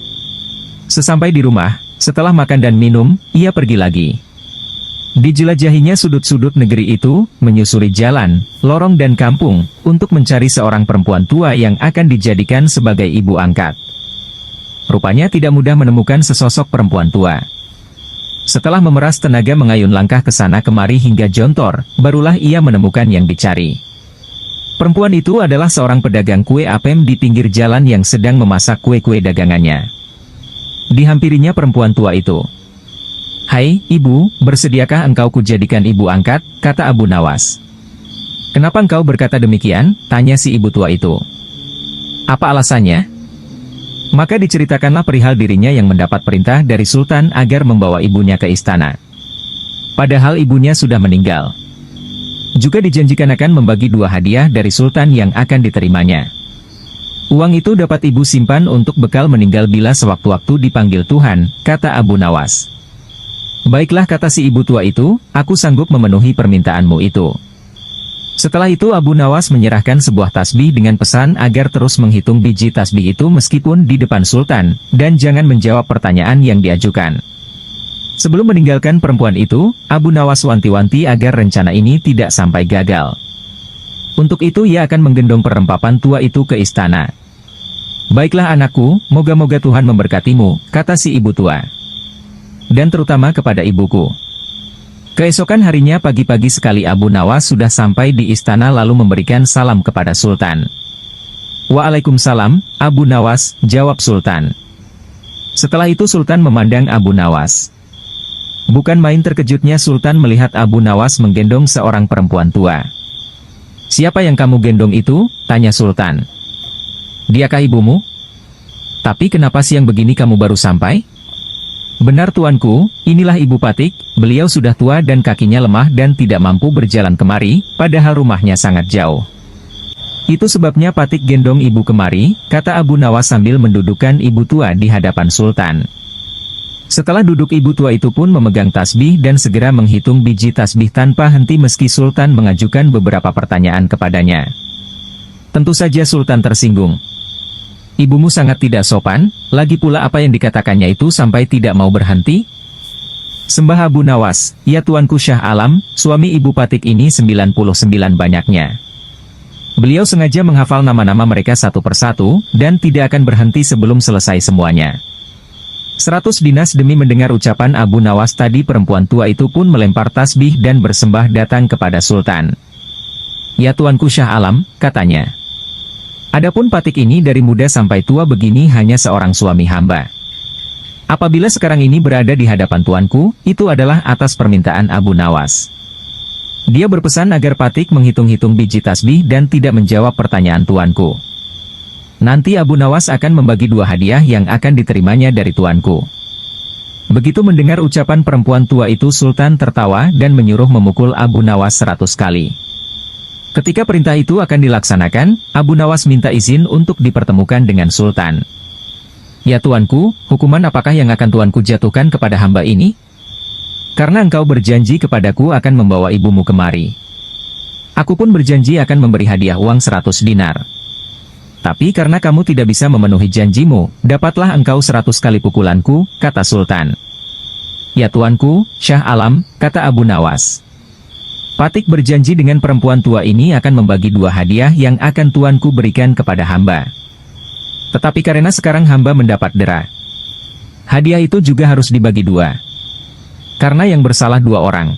Sesampai di rumah, setelah makan dan minum, ia pergi lagi. Dijelajahinya sudut-sudut negeri itu, menyusuri jalan, lorong dan kampung, untuk mencari seorang perempuan tua yang akan dijadikan sebagai ibu angkat. Rupanya tidak mudah menemukan sesosok perempuan tua. Setelah memeras tenaga mengayun langkah ke sana kemari hingga jontor, barulah ia menemukan yang dicari. Perempuan itu adalah seorang pedagang kue apem di pinggir jalan yang sedang memasak kue-kue dagangannya. Dihampirinya perempuan tua itu. "Hai, ibu, bersediakah engkau kujadikan ibu angkat?" kata Abu Nawas. "Kenapa engkau berkata demikian?" tanya si ibu tua itu. "Apa alasannya?" Maka diceritakanlah perihal dirinya yang mendapat perintah dari Sultan agar membawa ibunya ke istana. Padahal ibunya sudah meninggal. Juga dijanjikan akan membagi 2 hadiah dari Sultan yang akan diterimanya. Uang itu dapat ibu simpan untuk bekal meninggal bila sewaktu-waktu dipanggil Tuhan, kata Abu Nawas. "Baiklah," kata si ibu tua itu, "aku sanggup memenuhi permintaanmu itu." Setelah itu Abu Nawas menyerahkan sebuah tasbih dengan pesan agar terus menghitung biji tasbih itu meskipun di depan Sultan, dan jangan menjawab pertanyaan yang diajukan. Sebelum meninggalkan perempuan itu, Abu Nawas wanti-wanti agar rencana ini tidak sampai gagal. Untuk itu ia akan menggendong perempapan tua itu ke istana. "Baiklah anakku, moga-moga Tuhan memberkatimu," kata si ibu tua. "Dan terutama kepada ibuku." Keesokan harinya pagi-pagi sekali Abu Nawas sudah sampai di istana lalu memberikan salam kepada Sultan. "Waalaikumsalam, Abu Nawas," jawab Sultan. Setelah itu Sultan memandang Abu Nawas. Bukan main terkejutnya Sultan melihat Abu Nawas menggendong seorang perempuan tua. "Siapa yang kamu gendong itu?" tanya Sultan. "Diakah ibumu? Tapi kenapa siang begini kamu baru sampai?" "Benar tuanku, inilah Ibu Patik, beliau sudah tua dan kakinya lemah dan tidak mampu berjalan kemari, padahal rumahnya sangat jauh. Itu sebabnya Patik gendong ibu kemari," kata Abu Nawas sambil mendudukkan ibu tua di hadapan Sultan. Setelah duduk ibu tua itu pun memegang tasbih dan segera menghitung biji tasbih tanpa henti meski Sultan mengajukan beberapa pertanyaan kepadanya. Tentu saja Sultan tersinggung. "Ibumu sangat tidak sopan, lagi pula apa yang dikatakannya itu sampai tidak mau berhenti?" "Sembah Abu Nawas, ya tuanku Syah Alam, suami Ibu Patik ini 99 banyaknya. Beliau sengaja menghafal nama-nama mereka satu persatu, dan tidak akan berhenti sebelum selesai semuanya." 100 dinas demi mendengar ucapan Abu Nawas tadi perempuan tua itu pun melempar tasbih dan bersembah datang kepada Sultan. "Ya tuanku Syah Alam," katanya. "Adapun Patik ini dari muda sampai tua begini hanya seorang suami hamba. Apabila sekarang ini berada di hadapan tuanku, itu adalah atas permintaan Abu Nawas. Dia berpesan agar Patik menghitung-hitung biji tasbih dan tidak menjawab pertanyaan tuanku. Nanti Abu Nawas akan membagi 2 hadiah yang akan diterimanya dari tuanku." Begitu mendengar ucapan perempuan tua itu Sultan tertawa dan menyuruh memukul Abu Nawas 100 kali. Ketika perintah itu akan dilaksanakan, Abu Nawas minta izin untuk dipertemukan dengan Sultan. "Ya tuanku, hukuman apakah yang akan tuanku jatuhkan kepada hamba ini? Karena engkau berjanji kepadaku akan membawa ibumu kemari. Aku pun berjanji akan memberi hadiah uang 100 dinar. Tapi karena kamu tidak bisa memenuhi janjimu, dapatlah engkau 100 kali pukulanku," kata Sultan. "Ya tuanku, Syah Alam," kata Abu Nawas. "Patik berjanji dengan perempuan tua ini akan membagi 2 hadiah yang akan tuanku berikan kepada hamba. Tetapi karena sekarang hamba mendapat dera, hadiah itu juga harus dibagi 2. Karena yang bersalah 2 orang.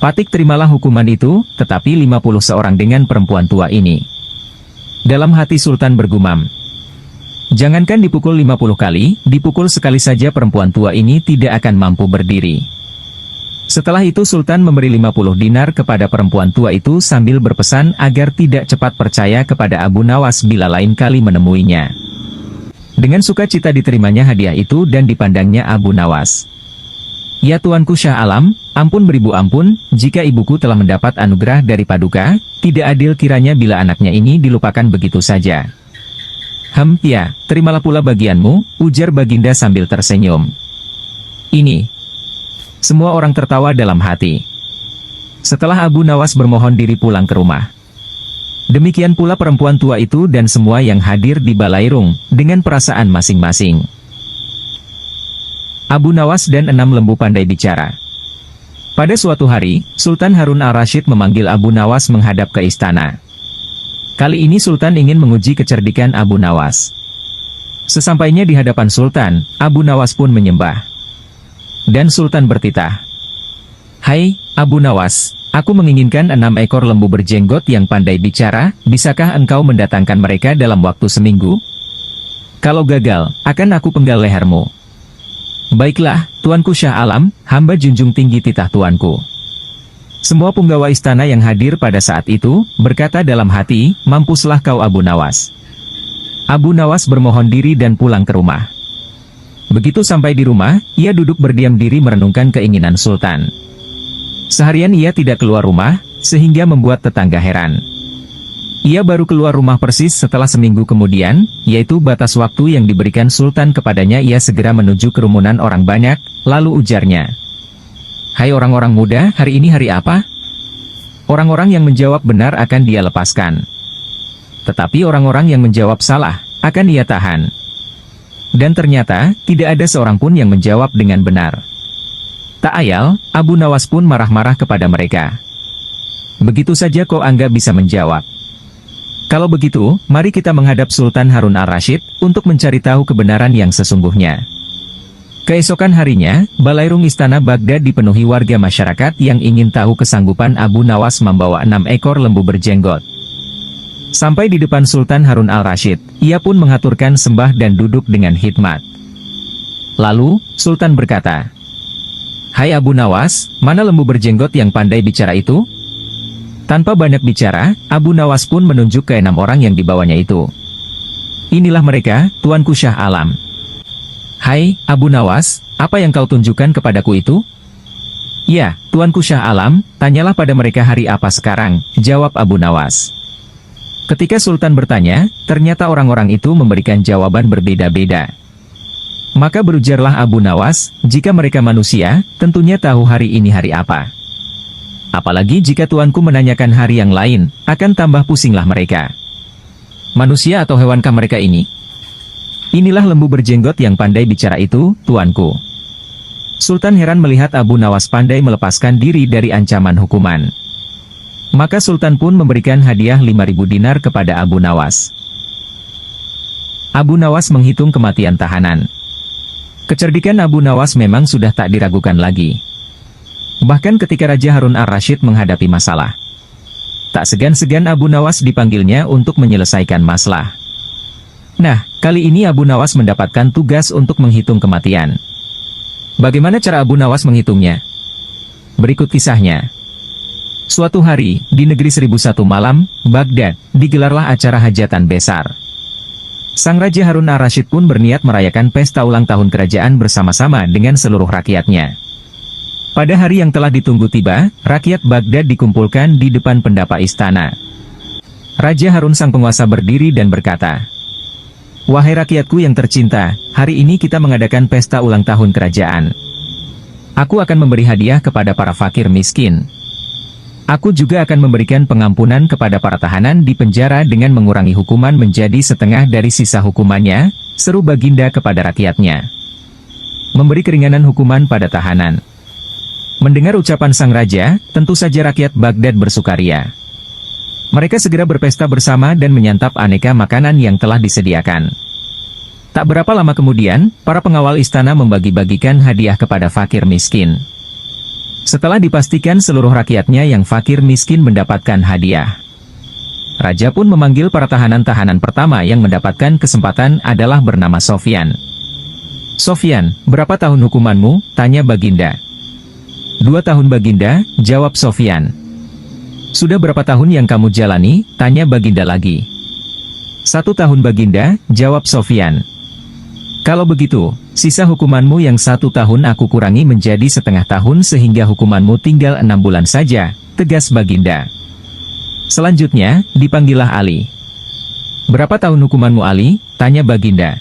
Patik terimalah hukuman itu, tetapi 50 seorang dengan perempuan tua ini." Dalam hati Sultan bergumam. Jangankan dipukul 50 kali, dipukul sekali saja perempuan tua ini tidak akan mampu berdiri. Setelah itu Sultan memberi 50 dinar kepada perempuan tua itu sambil berpesan agar tidak cepat percaya kepada Abu Nawas bila lain kali menemuinya. Dengan sukacita diterimanya hadiah itu dan dipandangnya Abu Nawas. "Ya tuanku Syah Alam, ampun beribu ampun, jika ibuku telah mendapat anugerah dari Paduka, tidak adil kiranya bila anaknya ini dilupakan begitu saja." Ya, terimalah pula bagianmu," ujar Baginda sambil tersenyum. "Ini." Semua orang tertawa dalam hati. Setelah Abu Nawas bermohon diri pulang ke rumah, Demikian pula perempuan tua itu dan semua yang hadir di Balairung, dengan perasaan masing-masing. Abu Nawas dan 6 lembu pandai bicara. Pada suatu hari, Sultan Harun al-Rasyid memanggil Abu Nawas menghadap ke istana. Kali ini Sultan ingin menguji kecerdikan Abu Nawas. Sesampainya di hadapan Sultan, Abu Nawas pun menyembah. Dan Sultan bertitah, "Hai, Abu Nawas, aku menginginkan 6 ekor lembu berjenggot yang pandai bicara, bisakah engkau mendatangkan mereka dalam waktu seminggu? Kalau gagal, akan aku penggal lehermu." "Baiklah, Tuanku Syah Alam, hamba junjung tinggi titah Tuanku." Semua punggawa istana yang hadir pada saat itu, berkata dalam hati, "Mampuslah kau Abu Nawas." Abu Nawas bermohon diri dan pulang ke rumah. Begitu sampai di rumah, ia duduk berdiam diri merenungkan keinginan Sultan. Seharian ia tidak keluar rumah, sehingga membuat tetangga heran. Ia baru keluar rumah persis setelah seminggu kemudian, yaitu batas waktu yang diberikan Sultan kepadanya. Ia segera menuju kerumunan orang banyak, lalu ujarnya, "Hai orang-orang muda, hari ini hari apa?" Orang-orang yang menjawab benar akan dia lepaskan. Tetapi orang-orang yang menjawab salah, akan ia tahan. Dan ternyata, tidak ada seorang pun yang menjawab dengan benar. Tak ayal, Abu Nawas pun marah-marah kepada mereka. "Begitu saja kau anggap bisa menjawab? Kalau begitu, mari kita menghadap Sultan Harun al-Rasyid, untuk mencari tahu kebenaran yang sesungguhnya." Keesokan harinya, Balairung istana Baghdad dipenuhi warga masyarakat yang ingin tahu kesanggupan Abu Nawas membawa 6 ekor lembu berjenggot. Sampai di depan Sultan Harun al-Rasyid, ia pun mengaturkan sembah dan duduk dengan hikmat. Lalu, Sultan berkata, "Hai Abu Nawas, mana lembu berjenggot yang pandai bicara itu?" Tanpa banyak bicara, Abu Nawas pun menunjuk ke 6 orang yang dibawanya itu. "Inilah mereka, Tuanku Syah Alam." "Hai, Abu Nawas, apa yang kau tunjukkan kepadaku itu?" "Ya, Tuanku Syah Alam, tanyalah pada mereka hari apa sekarang," jawab Abu Nawas. Ketika Sultan bertanya, ternyata orang-orang itu memberikan jawaban berbeda-beda. Maka berujarlah Abu Nawas, "Jika mereka manusia, tentunya tahu hari ini hari apa. Apalagi jika tuanku menanyakan hari yang lain, akan tambah pusinglah mereka. Manusia atau hewankah mereka ini? Inilah lembu berjenggot yang pandai bicara itu, tuanku." Sultan heran melihat Abu Nawas pandai melepaskan diri dari ancaman hukuman. Maka Sultan pun memberikan hadiah 5.000 dinar kepada Abu Nawas. Abu Nawas menghitung kematian tahanan. Kecerdikan Abu Nawas memang sudah tak diragukan lagi. Bahkan ketika Raja Harun al-Rasyid menghadapi masalah, tak segan-segan Abu Nawas dipanggilnya untuk menyelesaikan masalah. Nah, kali ini Abu Nawas mendapatkan tugas untuk menghitung kematian. Bagaimana cara Abu Nawas menghitungnya? Berikut kisahnya. Suatu hari, di negeri 1001 malam, Baghdad, digelarlah acara hajatan besar. Sang Raja Harun al-Rasyid pun berniat merayakan pesta ulang tahun kerajaan bersama-sama dengan seluruh rakyatnya. Pada hari yang telah ditunggu tiba, rakyat Baghdad dikumpulkan di depan pendapa istana. Raja Harun sang penguasa berdiri dan berkata, "Wahai rakyatku yang tercinta, hari ini kita mengadakan pesta ulang tahun kerajaan. Aku akan memberi hadiah kepada para fakir miskin. Aku juga akan memberikan pengampunan kepada para tahanan di penjara dengan mengurangi hukuman menjadi setengah dari sisa hukumannya," seru Baginda kepada rakyatnya. Memberi keringanan hukuman pada tahanan. Mendengar ucapan sang raja, tentu saja rakyat Baghdad bersukaria. Mereka segera berpesta bersama dan menyantap aneka makanan yang telah disediakan. Tak berapa lama kemudian, para pengawal istana membagi-bagikan hadiah kepada fakir miskin. Setelah dipastikan seluruh rakyatnya yang fakir miskin mendapatkan hadiah, Raja pun memanggil para tahanan-tahanan pertama yang mendapatkan kesempatan adalah bernama Sofyan. "Sofyan, berapa tahun hukumanmu?" tanya Baginda. 2 tahun Baginda, jawab Sofyan. "Sudah berapa tahun yang kamu jalani?" tanya Baginda lagi. 1 tahun Baginda, jawab Sofyan. "Kalau begitu, sisa hukumanmu yang 1 tahun aku kurangi menjadi setengah tahun sehingga hukumanmu tinggal 6 bulan saja," tegas Baginda. Selanjutnya, dipanggillah Ali. "Berapa tahun hukumanmu Ali?" tanya Baginda.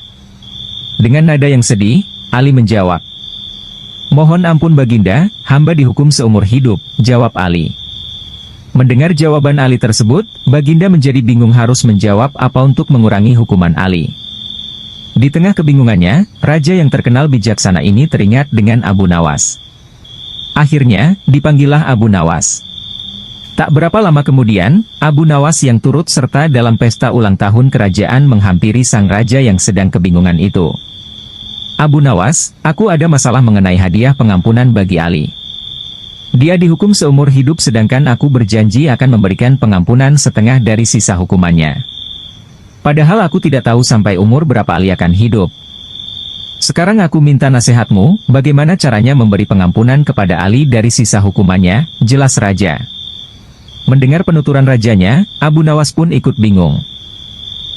Dengan nada yang sedih, Ali menjawab, "Mohon ampun Baginda, hamba dihukum seumur hidup," jawab Ali. Mendengar jawaban Ali tersebut, Baginda menjadi bingung harus menjawab apa untuk mengurangi hukuman Ali. Di tengah kebingungannya, raja yang terkenal bijaksana ini teringat dengan Abu Nawas. Akhirnya, dipanggillah Abu Nawas. Tak berapa lama kemudian, Abu Nawas yang turut serta dalam pesta ulang tahun kerajaan menghampiri sang raja yang sedang kebingungan itu. Abu Nawas, aku ada masalah mengenai hadiah pengampunan bagi Ali. Dia dihukum seumur hidup sedangkan aku berjanji akan memberikan pengampunan setengah dari sisa hukumannya. Padahal aku tidak tahu sampai umur berapa Ali akan hidup. Sekarang aku minta nasihatmu, bagaimana caranya memberi pengampunan kepada Ali dari sisa hukumannya, jelas raja. Mendengar penuturan rajanya, Abu Nawas pun ikut bingung.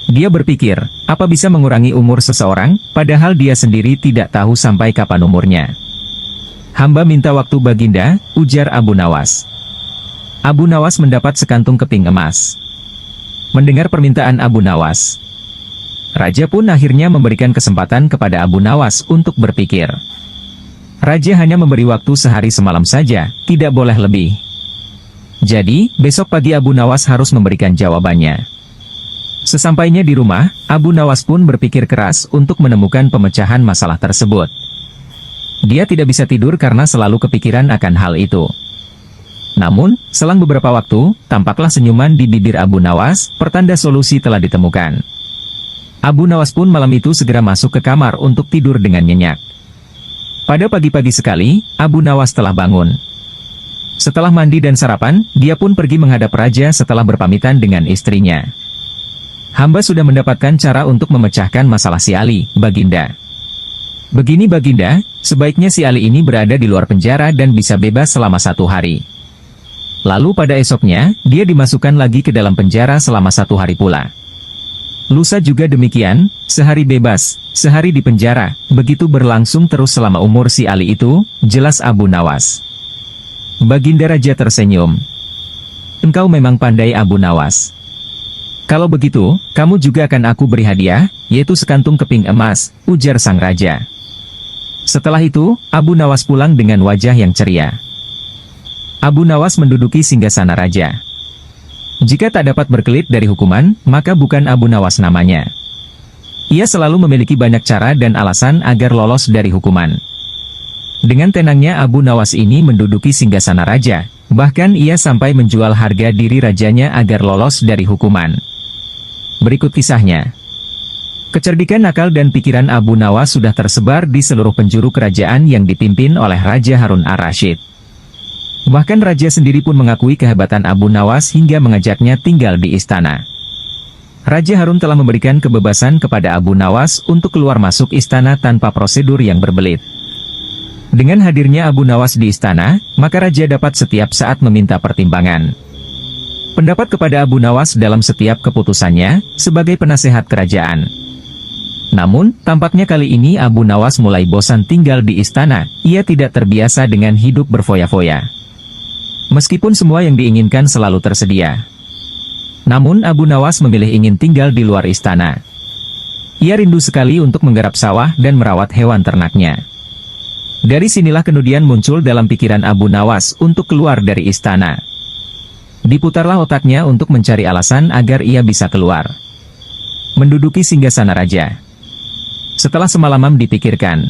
Dia berpikir, apa bisa mengurangi umur seseorang, padahal dia sendiri tidak tahu sampai kapan umurnya. Hamba minta waktu Baginda, ujar Abu Nawas. Abu Nawas mendapat sekantung keping emas. Mendengar permintaan Abu Nawas, raja pun akhirnya memberikan kesempatan kepada Abu Nawas untuk berpikir. Raja hanya memberi waktu sehari semalam saja, tidak boleh lebih. Jadi, besok pagi Abu Nawas harus memberikan jawabannya. Sesampainya di rumah, Abu Nawas pun berpikir keras untuk menemukan pemecahan masalah tersebut. Dia tidak bisa tidur karena selalu kepikiran akan hal itu. Namun, selang beberapa waktu, tampaklah senyuman di bibir Abu Nawas, pertanda solusi telah ditemukan. Abu Nawas pun malam itu segera masuk ke kamar untuk tidur dengan nyenyak. Pada pagi-pagi sekali, Abu Nawas telah bangun. Setelah mandi dan sarapan, dia pun pergi menghadap raja setelah berpamitan dengan istrinya. Hamba sudah mendapatkan cara untuk memecahkan masalah si Ali, Baginda. Begini Baginda, sebaiknya si Ali ini berada di luar penjara dan bisa bebas selama 1 hari. Lalu pada esoknya, dia dimasukkan lagi ke dalam penjara selama 1 hari pula. Lusa juga demikian, sehari bebas, sehari di penjara, begitu berlangsung terus selama umur si Ali itu, jelas Abu Nawas. Baginda Raja tersenyum. Engkau memang pandai Abu Nawas. Kalau begitu, kamu juga akan aku beri hadiah, yaitu sekantung keping emas, ujar sang raja. Setelah itu, Abu Nawas pulang dengan wajah yang ceria. Abu Nawas menduduki singgasana raja. Jika tak dapat berkelit dari hukuman, maka bukan Abu Nawas namanya. Ia selalu memiliki banyak cara dan alasan agar lolos dari hukuman. Dengan tenangnya Abu Nawas ini menduduki singgasana raja, bahkan ia sampai menjual harga diri rajanya agar lolos dari hukuman. Berikut kisahnya. Kecerdikan akal dan pikiran Abu Nawas sudah tersebar di seluruh penjuru kerajaan yang dipimpin oleh Raja Harun ar-Rasyid. Bahkan raja sendiri pun mengakui kehebatan Abu Nawas hingga mengajaknya tinggal di istana. Raja Harun telah memberikan kebebasan kepada Abu Nawas untuk keluar masuk istana tanpa prosedur yang berbelit. Dengan hadirnya Abu Nawas di istana, maka raja dapat setiap saat meminta pertimbangan pendapat kepada Abu Nawas dalam setiap keputusannya, sebagai penasehat kerajaan. Namun, tampaknya kali ini Abu Nawas mulai bosan tinggal di istana, ia tidak terbiasa dengan hidup berfoya-foya. Meskipun semua yang diinginkan selalu tersedia. Namun Abu Nawas memilih ingin tinggal di luar istana. Ia rindu sekali untuk menggarap sawah dan merawat hewan ternaknya. Dari sinilah kemudian muncul dalam pikiran Abu Nawas untuk keluar dari istana. Diputarlah otaknya untuk mencari alasan agar ia bisa keluar. Menduduki singgasana raja. Setelah semalaman dipikirkan,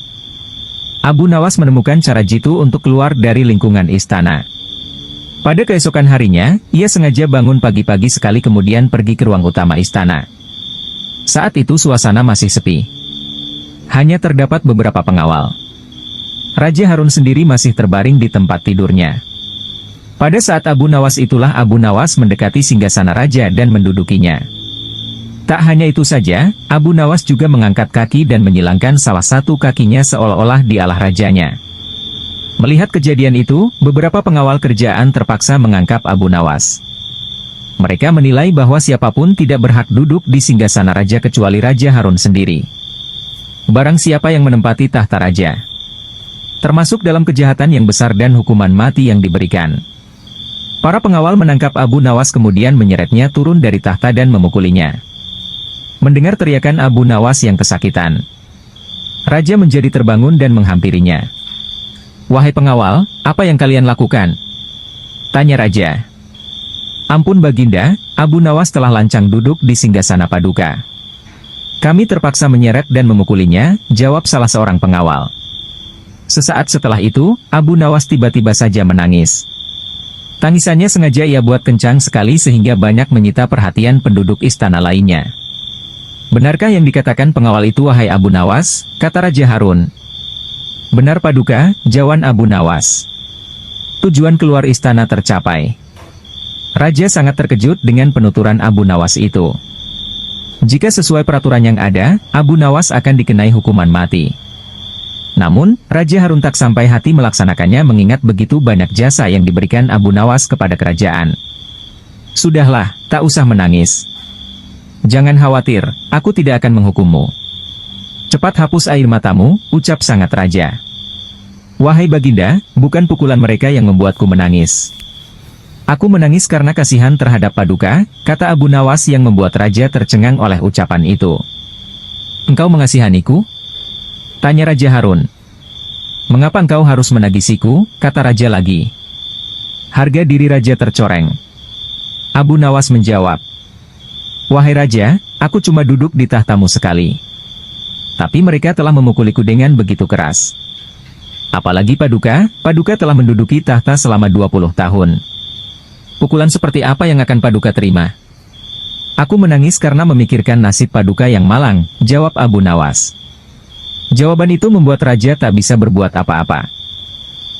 Abu Nawas menemukan cara jitu untuk keluar dari lingkungan istana. Pada keesokan harinya, ia sengaja bangun pagi-pagi sekali kemudian pergi ke ruang utama istana. Saat itu suasana masih sepi. Hanya terdapat beberapa pengawal. Raja Harun sendiri masih terbaring di tempat tidurnya. Pada saat Abu Nawas itulah Abu Nawas mendekati singgasana raja dan mendudukinya. Tak hanya itu saja, Abu Nawas juga mengangkat kaki dan menyilangkan salah satu kakinya seolah-olah dialah rajanya. Melihat kejadian itu, beberapa pengawal kerajaan terpaksa mengangkap Abu Nawas. Mereka menilai bahwa siapapun tidak berhak duduk di singgasana raja kecuali Raja Harun sendiri. Barang siapa yang menempati tahta raja, termasuk dalam kejahatan yang besar dan hukuman mati yang diberikan. Para pengawal menangkap Abu Nawas kemudian menyeretnya turun dari tahta dan memukulinya. Mendengar teriakan Abu Nawas yang kesakitan, raja menjadi terbangun dan menghampirinya. "Wahai pengawal, apa yang kalian lakukan?" tanya raja. Ampun Baginda, Abu Nawas telah lancang duduk di singgasana Paduka. Kami terpaksa menyeret dan memukulinya, jawab salah seorang pengawal. Sesaat setelah itu, Abu Nawas tiba-tiba saja menangis. Tangisannya sengaja ia buat kencang sekali sehingga banyak menyita perhatian penduduk istana lainnya. Benarkah yang dikatakan pengawal itu wahai Abu Nawas? Kata Raja Harun. Benar Paduka, jawan Abu Nawas. Tujuan keluar istana tercapai. Raja sangat terkejut dengan penuturan Abu Nawas itu. Jika sesuai peraturan yang ada, Abu Nawas akan dikenai hukuman mati. Namun, Raja Harun tak sampai hati melaksanakannya mengingat begitu banyak jasa yang diberikan Abu Nawas kepada kerajaan. Sudahlah, tak usah menangis. Jangan khawatir, aku tidak akan menghukummu. Cepat hapus air matamu, ucap sangat raja. Wahai Baginda, bukan pukulan mereka yang membuatku menangis. Aku menangis karena kasihan terhadap Paduka, kata Abu Nawas yang membuat raja tercengang oleh ucapan itu. Engkau mengasihaniku? Tanya Raja Harun. Mengapa engkau harus menagisiku? Kata raja lagi. Harga diri raja tercoreng. Abu Nawas menjawab. Wahai raja, aku cuma duduk di tahtamu sekali. Tapi mereka telah memukuliku dengan begitu keras. Apalagi Paduka, Paduka telah menduduki tahta selama 20 tahun. Pukulan seperti apa yang akan Paduka terima? Aku menangis karena memikirkan nasib Paduka yang malang, jawab Abu Nawas. Jawaban itu membuat raja tak bisa berbuat apa-apa.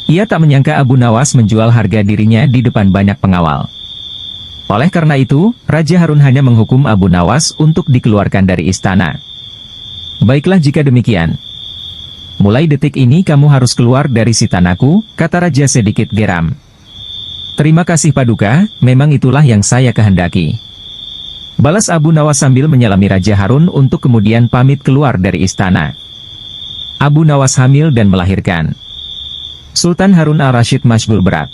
Ia tak menyangka Abu Nawas menjual harga dirinya di depan banyak pengawal. Oleh karena itu, Raja Harun hanya menghukum Abu Nawas untuk dikeluarkan dari istana. Baiklah jika demikian. Mulai detik ini kamu harus keluar dari sitanaku, kata raja sedikit geram. Terima kasih Paduka, memang itulah yang saya kehendaki. Balas Abu Nawas sambil menyalami Raja Harun untuk kemudian pamit keluar dari istana. Abu Nawas hamil dan melahirkan. Sultan Harun al-Rashid masyghul berat.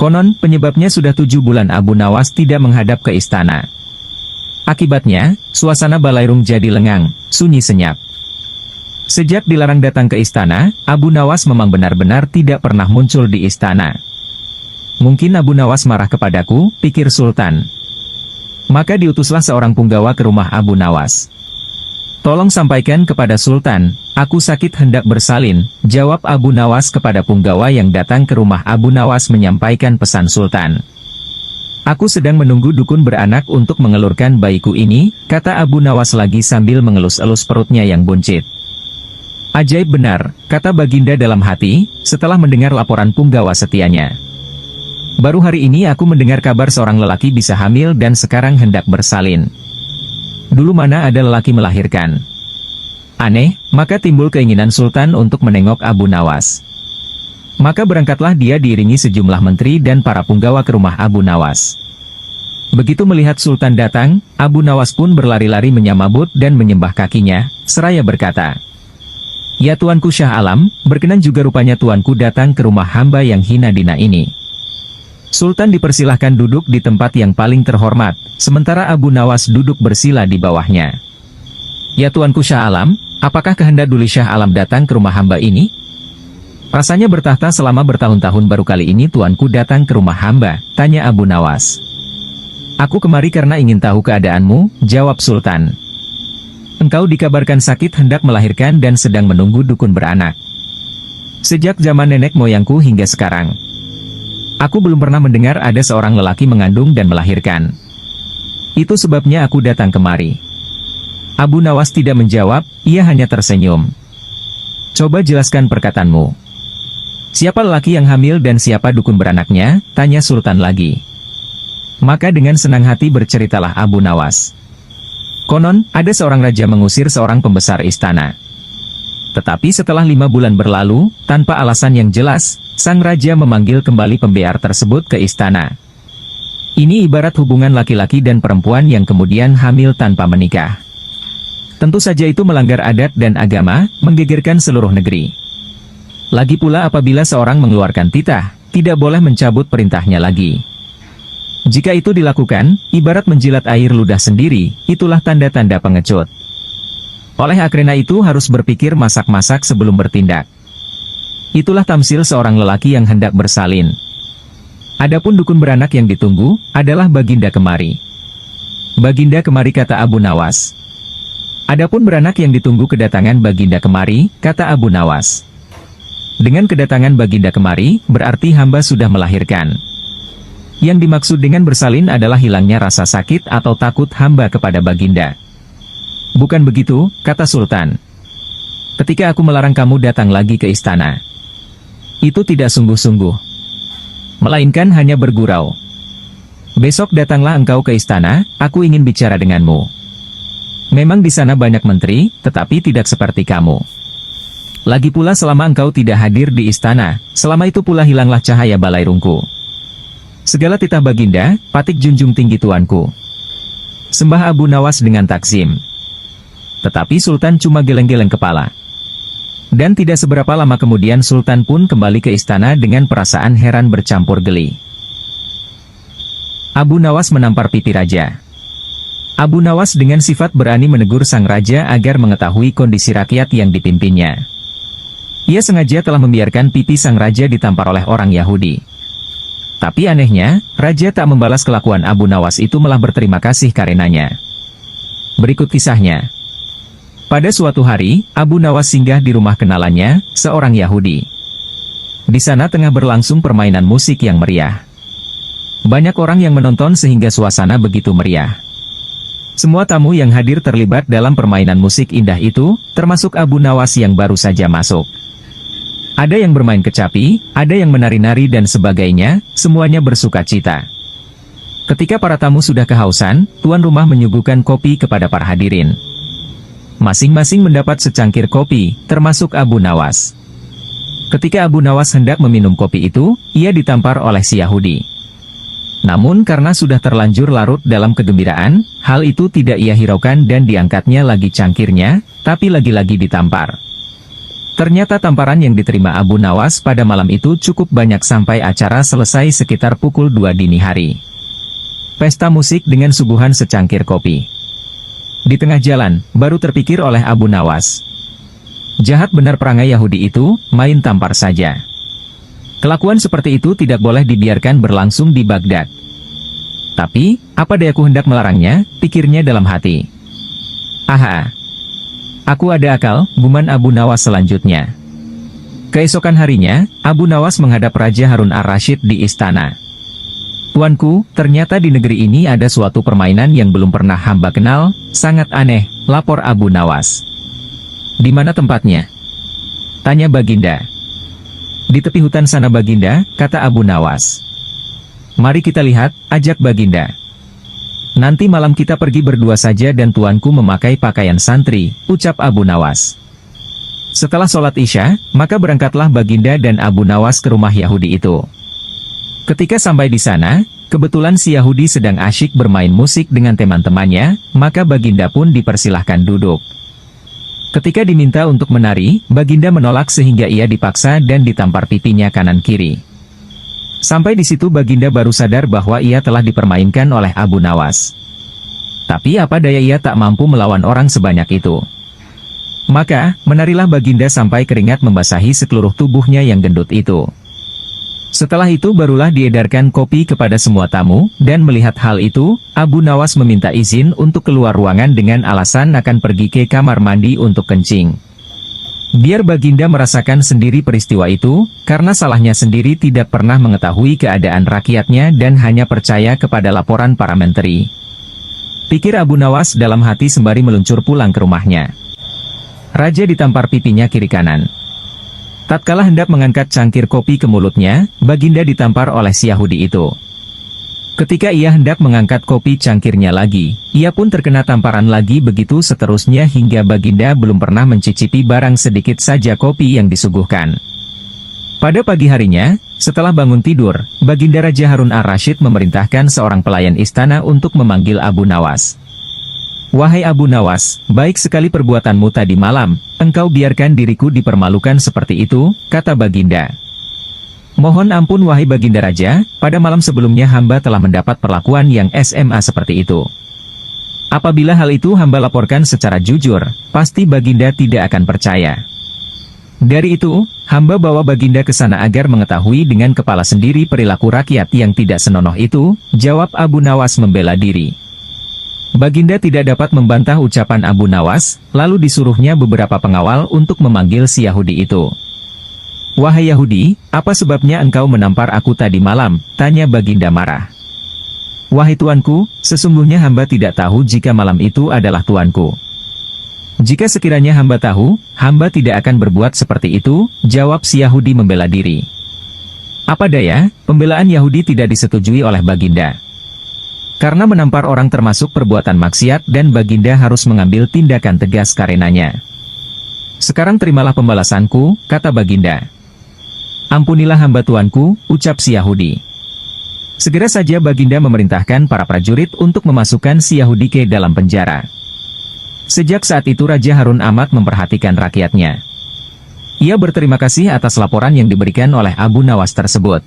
Konon, penyebabnya sudah 7 bulan Abu Nawas tidak menghadap ke istana. Akibatnya, suasana Balairung jadi lengang, sunyi senyap. Sejak dilarang datang ke istana, Abu Nawas memang benar-benar tidak pernah muncul di istana. Mungkin Abu Nawas marah kepadaku, pikir Sultan. Maka diutuslah seorang punggawa ke rumah Abu Nawas. Tolong sampaikan kepada Sultan, aku sakit hendak bersalin, jawab Abu Nawas kepada punggawa yang datang ke rumah Abu Nawas menyampaikan pesan Sultan. Aku sedang menunggu dukun beranak untuk mengelurkan bayiku ini, kata Abu Nawas lagi sambil mengelus-elus perutnya yang buncit. Ajaib benar, kata Baginda dalam hati, setelah mendengar laporan punggawa setianya. Baru hari ini aku mendengar kabar seorang lelaki bisa hamil dan sekarang hendak bersalin. Dulu mana ada lelaki melahirkan? Aneh, maka timbul keinginan Sultan untuk menengok Abu Nawas. Maka berangkatlah dia diiringi sejumlah menteri dan para punggawa ke rumah Abu Nawas. Begitu melihat Sultan datang, Abu Nawas pun berlari-lari menyambut dan menyembah kakinya, seraya berkata, Ya Tuanku Syah Alam, berkenan juga rupanya Tuanku datang ke rumah hamba yang hina dina ini. Sultan dipersilahkan duduk di tempat yang paling terhormat, sementara Abu Nawas duduk bersila di bawahnya. Ya Tuanku Syah Alam, apakah kehendak Duli Syah Alam datang ke rumah hamba ini? Rasanya bertahta selama bertahun-tahun baru kali ini Tuanku datang ke rumah hamba, tanya Abu Nawas. Aku kemari karena ingin tahu keadaanmu, jawab Sultan. Engkau dikabarkan sakit hendak melahirkan dan sedang menunggu dukun beranak. Sejak zaman nenek moyangku hingga sekarang. Aku belum pernah mendengar ada seorang lelaki mengandung dan melahirkan. Itu sebabnya aku datang kemari. Abu Nawas tidak menjawab, ia hanya tersenyum. Coba jelaskan perkataanmu. Siapa lelaki yang hamil dan siapa dukun beranaknya? Tanya Sultan lagi. Maka dengan senang hati berceritalah Abu Nawas. Konon, ada seorang raja mengusir seorang pembesar istana. Tetapi setelah 5 bulan berlalu, tanpa alasan yang jelas, sang raja memanggil kembali pembiar tersebut ke istana. Ini ibarat hubungan laki-laki dan perempuan yang kemudian hamil tanpa menikah. Tentu saja itu melanggar adat dan agama, menggegerkan seluruh negeri. Lagi pula apabila seorang mengeluarkan titah, tidak boleh mencabut perintahnya lagi. Jika itu dilakukan, ibarat menjilat air ludah sendiri, itulah tanda-tanda pengecut. Oleh karena itu harus berpikir masak-masak sebelum bertindak. Itulah tamsil seorang lelaki yang hendak bersalin. Adapun dukun beranak yang ditunggu, adalah Baginda kemari. Baginda kemari, kata Abu Nawas. Adapun beranak yang ditunggu kedatangan Baginda kemari, kata Abu Nawas. Dengan kedatangan Baginda kemari, berarti hamba sudah melahirkan. Yang dimaksud dengan bersalin adalah hilangnya rasa sakit atau takut hamba kepada Baginda. Bukan begitu, kata Sultan. Ketika aku melarang kamu datang lagi ke istana, itu tidak sungguh-sungguh, melainkan hanya bergurau. Besok datanglah engkau ke istana, aku ingin bicara denganmu. Memang di sana banyak menteri, tetapi tidak seperti kamu. Lagi pula selama engkau tidak hadir di istana, selama itu pula hilanglah cahaya balairungku. Segala titah Baginda, patik junjung tinggi tuanku. Sembah Abu Nawas dengan takzim. Tetapi Sultan cuma geleng-geleng kepala. Dan tidak seberapa lama kemudian Sultan pun kembali ke istana dengan perasaan heran bercampur geli. Abu Nawas menampar pipi raja. Abu Nawas dengan sifat berani menegur sang raja agar mengetahui kondisi rakyat yang dipimpinnya. Ia sengaja telah membiarkan pipi sang raja ditampar oleh orang Yahudi. Tapi anehnya, raja tak membalas kelakuan Abu Nawas itu, malah berterima kasih karenanya. Berikut kisahnya. Pada suatu hari, Abu Nawas singgah di rumah kenalannya, seorang Yahudi. Di sana tengah berlangsung permainan musik yang meriah. Banyak orang yang menonton sehingga suasana begitu meriah. Semua tamu yang hadir terlibat dalam permainan musik indah itu, termasuk Abu Nawas yang baru saja masuk. Ada yang bermain kecapi, ada yang menari-nari dan sebagainya, semuanya bersuka cita. Ketika para tamu sudah kehausan, tuan rumah menyuguhkan kopi kepada para hadirin. Masing-masing mendapat secangkir kopi, termasuk Abu Nawas. Ketika Abu Nawas hendak meminum kopi itu, ia ditampar oleh si Yahudi. Namun karena sudah terlanjur larut dalam kegembiraan, hal itu tidak ia hiraukan dan diangkatnya lagi cangkirnya, tapi lagi-lagi ditampar. Ternyata tamparan yang diterima Abu Nawas pada malam itu cukup banyak sampai acara selesai sekitar pukul 2 dini hari. Pesta musik dengan suguhan secangkir kopi. Di tengah jalan, baru terpikir oleh Abu Nawas. Jahat benar perangai Yahudi itu, main tampar saja. Kelakuan seperti itu tidak boleh dibiarkan berlangsung di Baghdad. Tapi, apa dayaku hendak melarangnya, pikirnya dalam hati. Aha, aku ada akal, guman Abu Nawas selanjutnya. Keesokan harinya, Abu Nawas menghadap Raja Harun ar-Rasyid di istana. Tuanku, ternyata di negeri ini ada suatu permainan yang belum pernah hamba kenal, sangat aneh, lapor Abu Nawas. Di mana tempatnya? Tanya Baginda. Di tepi hutan sana Baginda, kata Abu Nawas. Mari kita lihat, ajak Baginda. Nanti malam kita pergi berdua saja dan tuanku memakai pakaian santri, ucap Abu Nawas. Setelah sholat Isya, maka berangkatlah Baginda dan Abu Nawas ke rumah Yahudi itu. Ketika sampai di sana, kebetulan si Yahudi sedang asyik bermain musik dengan teman-temannya, maka Baginda pun dipersilahkan duduk. Ketika diminta untuk menari, Baginda menolak sehingga ia dipaksa dan ditampar pipinya kanan-kiri. Sampai di situ Baginda baru sadar bahwa ia telah dipermainkan oleh Abu Nawas. Tapi apa daya ia tak mampu melawan orang sebanyak itu. Maka, menarilah Baginda sampai keringat membasahi seluruh tubuhnya yang gendut itu. Setelah itu barulah diedarkan kopi kepada semua tamu, dan melihat hal itu, Abu Nawas meminta izin untuk keluar ruangan dengan alasan akan pergi ke kamar mandi untuk kencing. Biar Baginda merasakan sendiri peristiwa itu, karena salahnya sendiri tidak pernah mengetahui keadaan rakyatnya dan hanya percaya kepada laporan para menteri. Pikir Abu Nawas dalam hati sembari meluncur pulang ke rumahnya. Raja ditampar pipinya kiri kanan. Tatkala hendak mengangkat cangkir kopi ke mulutnya, Baginda ditampar oleh si Yahudi itu. Ketika ia hendak mengangkat kopi cangkirnya lagi, ia pun terkena tamparan lagi, begitu seterusnya hingga Baginda belum pernah mencicipi barang sedikit saja kopi yang disuguhkan. Pada pagi harinya, setelah bangun tidur, Baginda Raja Harun ar-Rasyid memerintahkan seorang pelayan istana untuk memanggil Abu Nawas. Wahai Abu Nawas, baik sekali perbuatanmu tadi malam, engkau biarkan diriku dipermalukan seperti itu, kata Baginda. Mohon ampun wahai Baginda Raja, pada malam sebelumnya hamba telah mendapat perlakuan yang SMA seperti itu. Apabila hal itu hamba laporkan secara jujur, pasti Baginda tidak akan percaya. Dari itu, hamba bawa Baginda ke sana agar mengetahui dengan kepala sendiri perilaku rakyat yang tidak senonoh itu, jawab Abu Nawas membela diri. Baginda tidak dapat membantah ucapan Abu Nawas, lalu disuruhnya beberapa pengawal untuk memanggil si Yahudi itu. Wahai Yahudi, apa sebabnya engkau menampar aku tadi malam? Tanya Baginda marah. Wahai tuanku, sesungguhnya hamba tidak tahu jika malam itu adalah tuanku. Jika sekiranya hamba tahu, hamba tidak akan berbuat seperti itu, jawab si Yahudi membela diri. Apa daya, pembelaan Yahudi tidak disetujui oleh Baginda. Karena menampar orang termasuk perbuatan maksiat dan Baginda harus mengambil tindakan tegas karenanya. Sekarang terimalah pembalasanku, kata Baginda. Ampunilah hamba tuanku, ucap si Yahudi. Segera saja Baginda memerintahkan para prajurit untuk memasukkan si Yahudi ke dalam penjara. Sejak saat itu Raja Harun amat memperhatikan rakyatnya. Ia berterima kasih atas laporan yang diberikan oleh Abu Nawas tersebut.